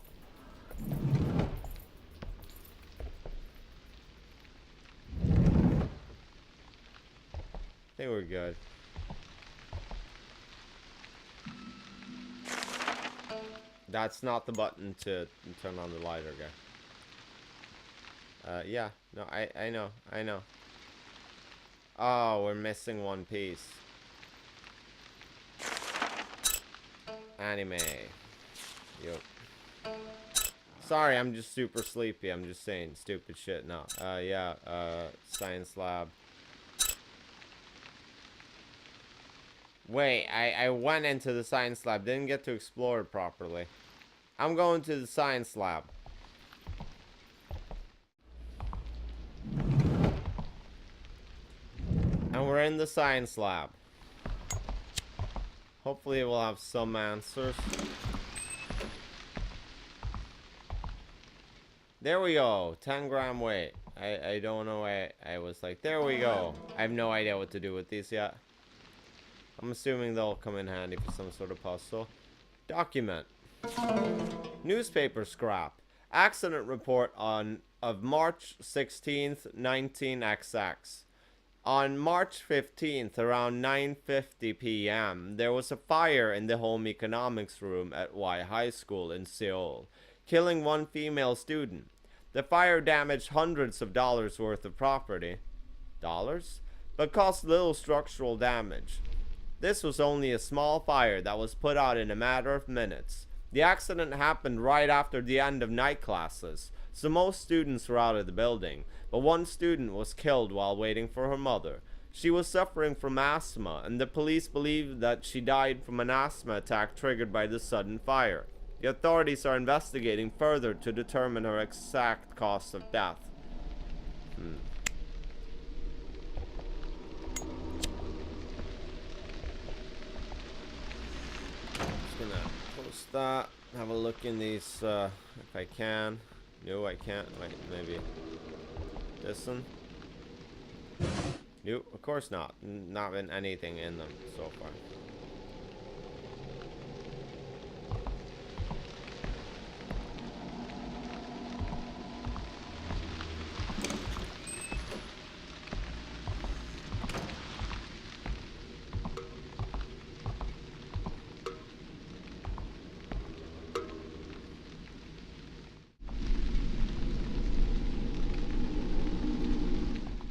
I think we're good. That's not the button to turn on the lighter, guy. Yeah, no, I know. Oh, we're missing one piece. Anime. Yup. Sorry, I'm just super sleepy. I'm just saying stupid shit now. Yeah, science lab. Wait, I went into the science lab. Didn't get to explore it properly. I'm going to the science lab. And we're in the science lab. Hopefully we'll have some answers. There we go. 10 gram weight. I don't know why I was like, there we go. I have no idea what to do with these yet. I'm assuming they'll come in handy for some sort of puzzle. Document. Newspaper scrap. Accident report of March 16th, 19XX. On March 15th, around 9:50 p.m., there was a fire in the home economics room at Y High School in Seoul, killing one female student. The fire damaged hundreds of dollars worth of property. Dollars? But caused little structural damage. This was only a small fire that was put out in a matter of minutes. The accident happened right after the end of night classes, so most students were out of the building, but one student was killed while waiting for her mother. She was suffering from asthma, and the police believe that she died from an asthma attack triggered by the sudden fire. The authorities are investigating further to determine her exact cause of death. Just gonna post that. Have a look in these if I can. No, I can't. Wait, maybe this one. Nope, of course not. Not been anything in them so far.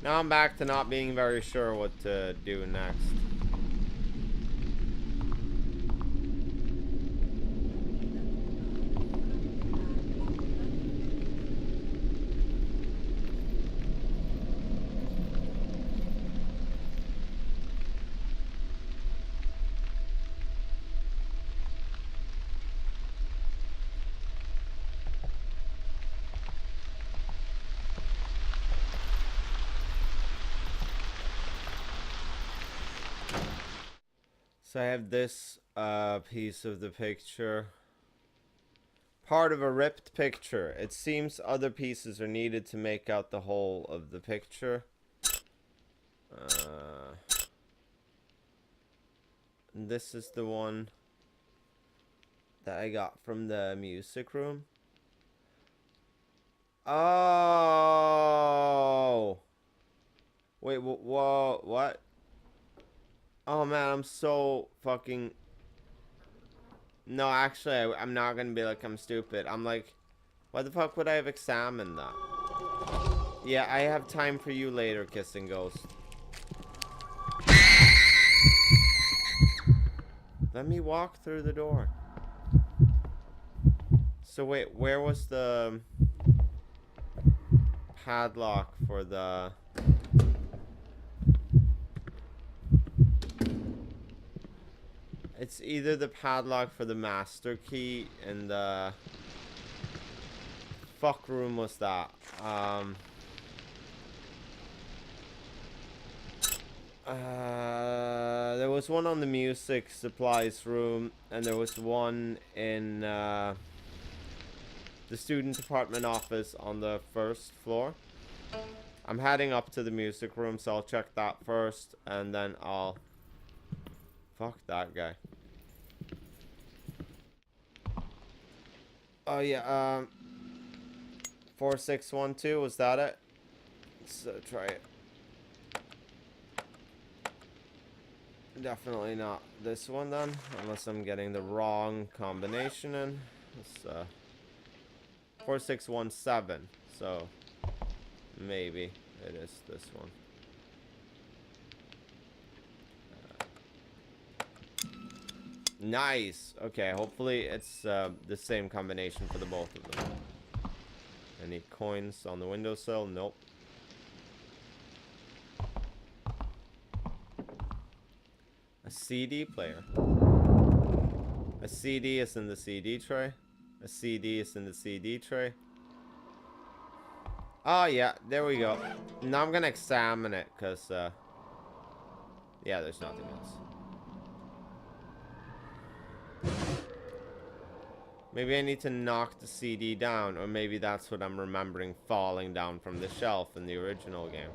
Now I'm back to not being very sure what to do next. So I have this piece of the picture. Part of a ripped picture. It seems other pieces are needed to make out the whole of the picture. This is the one that I got from the music room. Oh! Wait, whoa, what? Oh man, I'm so fucking... No, actually, I'm not gonna be like I'm stupid. I'm like, why the fuck would I have examined that? Yeah, I have time for you later, Kissing Ghost. Let me walk through the door. So wait, where was the padlock for the... It's either the padlock for the master key and the... Fuck room was that? There was one on the music supplies room, and there was one in the student department office on the first floor. I'm heading up to the music room, so I'll check that first, and then I'll... Fuck that guy. Oh yeah, 4612, was that it? Let's try it. Definitely not this one then, unless I'm getting the wrong combination in. It's 4617, so maybe it is this one. Nice. Okay, hopefully it's the same combination for the both of them. Any coins on the windowsill? Nope. A CD player. A CD is in the CD tray. A CD is in the CD tray. Oh yeah, there we go. Now I'm gonna examine it, cause yeah, there's nothing else. Maybe I need to knock the CD down, or maybe that's what I'm remembering falling down from the shelf in the original game.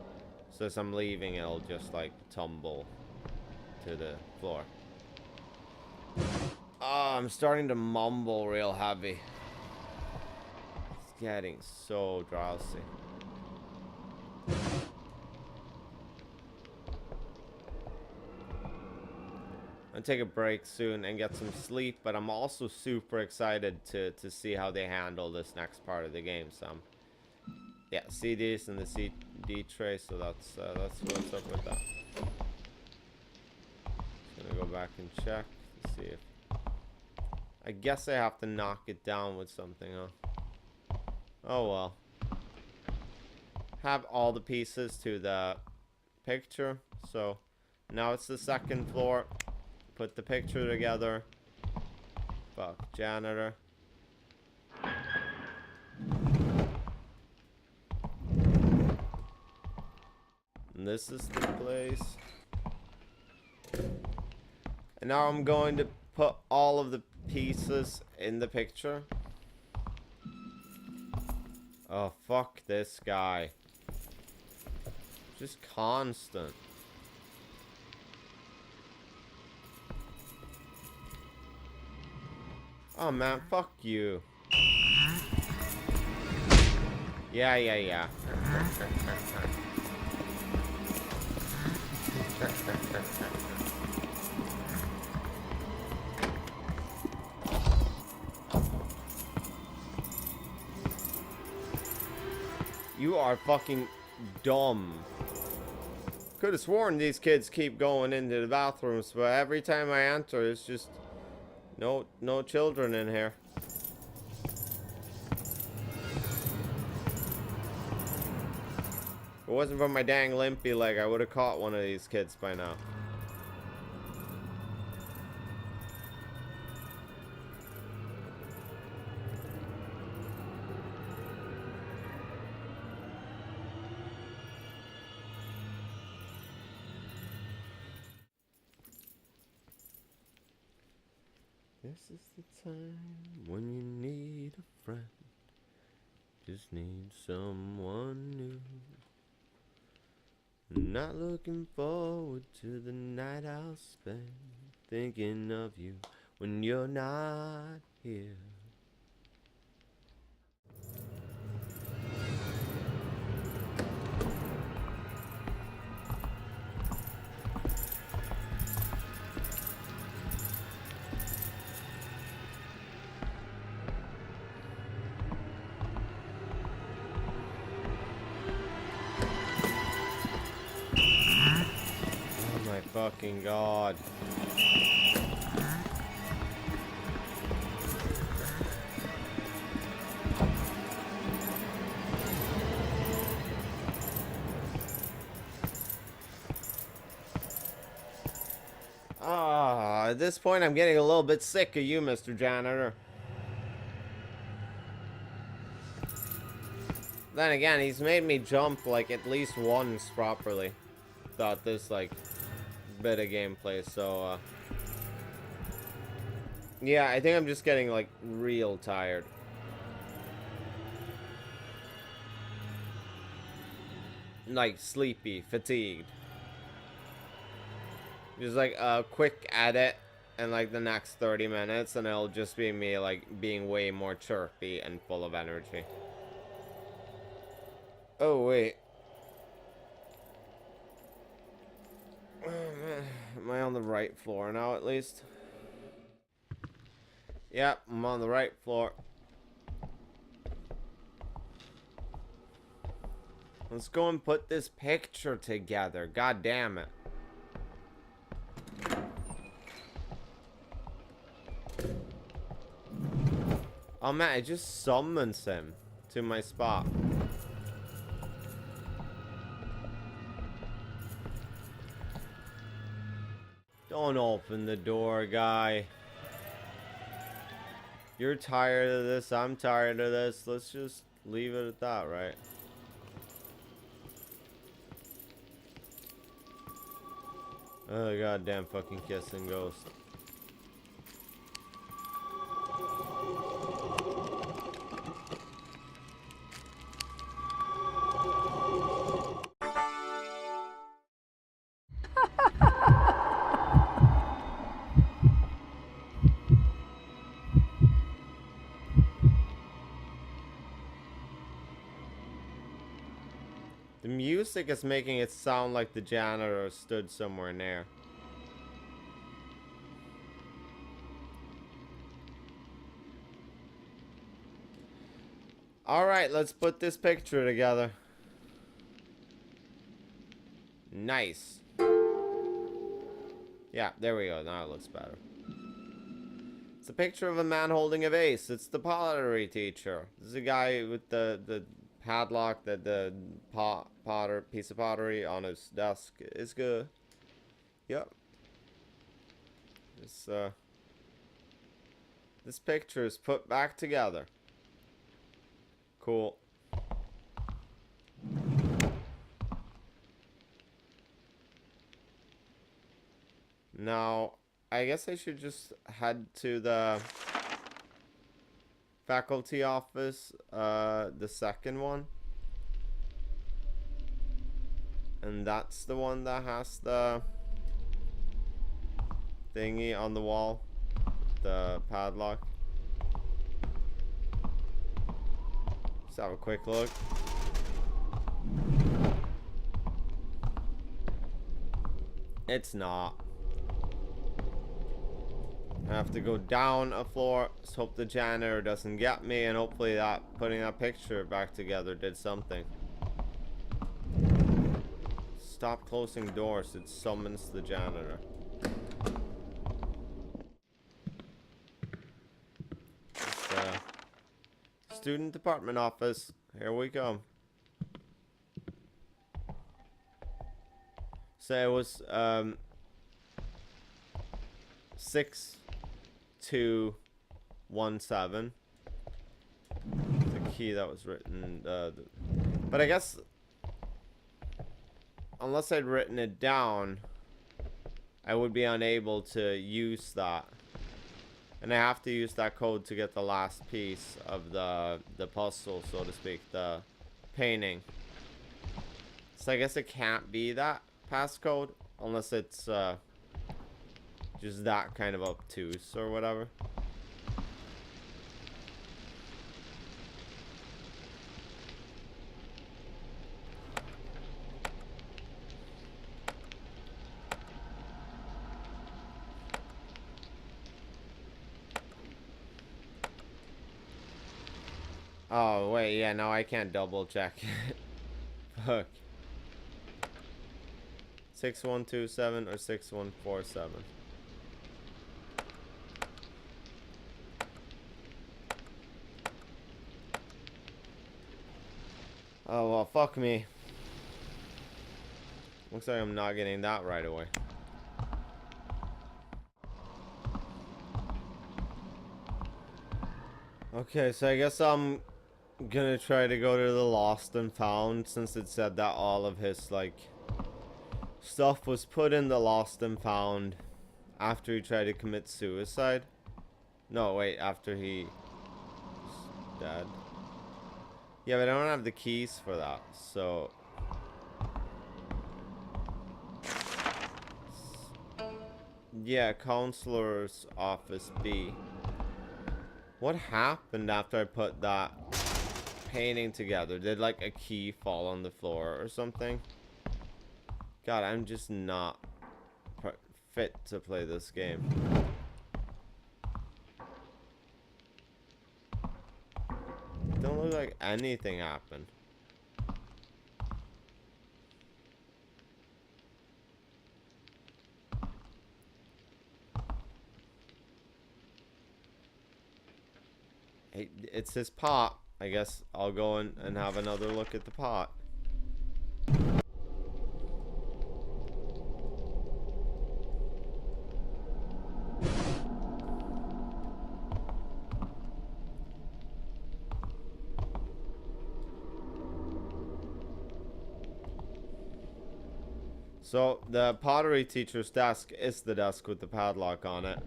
So as I'm leaving, it'll just like tumble to the floor. Oh, I'm starting to mumble real heavy. It's getting so drowsy. I'll take a break soon and get some sleep, but I'm also super excited to see how they handle this next part of the game. So, yeah, CDs and the CD tray, so that's what's up with that. Just gonna go back and check to see if... I guess I have to knock it down with something, huh? Oh well. Have all the pieces to the picture, so now it's the second floor. Put the picture together. Fuck, janitor. And this is the place. And now I'm going to put all of the pieces in the picture. Oh, fuck this guy. Just constant. Oh man, fuck you. Yeah. You are fucking dumb. Could have sworn these kids keep going into the bathrooms, but every time I enter, it's just no children in here. If it wasn't for my dang limpy leg, I would have caught one of these kids by now. This is the time when you need a friend. Just need someone new. Not looking forward to the night I'll spend thinking of you when you're not here. Fucking God. At this point I'm getting a little bit sick of you, Mr. Janitor. Then again, he's made me jump like at least once properly throughout this like bit of gameplay, so yeah, I think I'm just getting like real tired. Like sleepy, fatigued. Just like a quick edit and like the next 30 minutes and it'll just be me like being way more chirpy and full of energy. Oh wait. Am I on the right floor now, at least? Yep, I'm on the right floor. Let's go and put this picture together. God damn it. Oh man, it just summons him to my spot. Don't open the door, guy. You're tired of this, I'm tired of this. Let's just leave it at that, right? Oh, goddamn fucking kissing ghost. music is making it sound like the janitor stood somewhere near. Alright, let's put this picture together. Nice. Yeah, there we go. Now it looks better. It's a picture of a man holding a vase. It's the pottery teacher. This is a guy with the padlock, the piece of pottery on his desk. Is good. Yep. This picture is put back together. Cool. Now, I guess I should just head to the faculty office, the second one. And that's the one that has the thingy on the wall, the padlock. Let's have a quick look. It's not. I have to go down a floor. Let's hope the janitor doesn't get me, and hopefully that putting that picture back together did something. Stop closing doors. It summons the janitor. Student department office. Here we come. So it was 6217. The key that was written. But I guess unless I'd written it down, I would be unable to use that. And I have to use that code to get the last piece of the puzzle, so to speak, the painting. So I guess it can't be that passcode unless it's just that kind of obtuse or whatever. Oh, wait, yeah, no, I can't double check. Fuck. 6127 or 6147. Oh, well, fuck me. Looks like I'm not getting that right away. Okay, so I guess I'm gonna try to go to the lost and found, since it said that all of his, like, stuff was put in the lost and found after he tried to commit suicide. No, wait, after he was dead. Yeah, but I don't have the keys for that, so... Yeah, counselor's office B. What happened after I put that painting together? Did like a key fall on the floor or something? God, I'm just not fit to play this game. Don't look like anything happened. Hey, it's his pot. I guess I'll go in and have another look at the pot. So, the pottery teacher's desk is the desk with the padlock on it.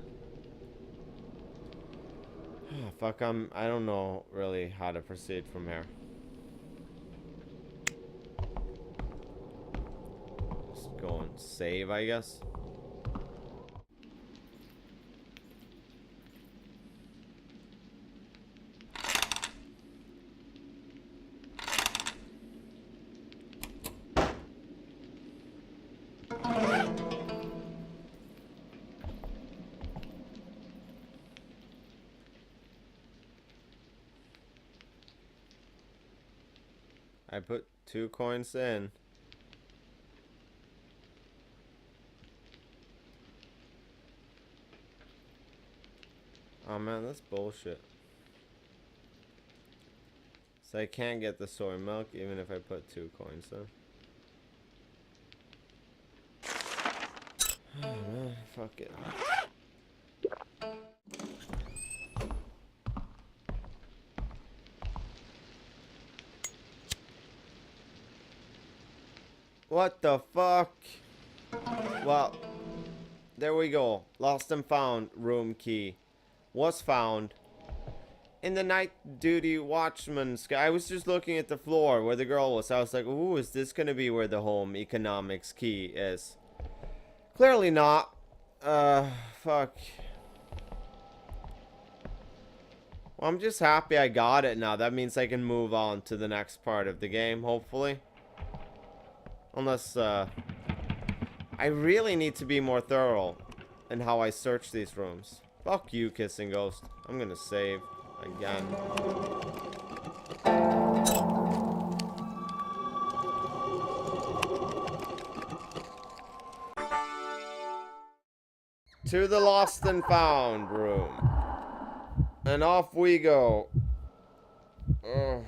Fuck, I don't know really how to proceed from here. Just go and save, I guess. I put 2 coins in. Oh man, that's bullshit. So I can't get the soy milk even if I put 2 coins in. Oh man, fuck it. What the fuck? Well, there we go. Lost and found room key. Was found in the night duty watchman's. I was just looking at the floor where the girl was. I was like, ooh, is this gonna be where the home economics key is? Clearly not. Fuck. Well, I'm just happy I got it now. That means I can move on to the next part of the game, hopefully. Unless, I really need to be more thorough in how I search these rooms. Fuck you, Kissing Ghost. I'm gonna save again. To the lost and found room. And off we go. Ugh.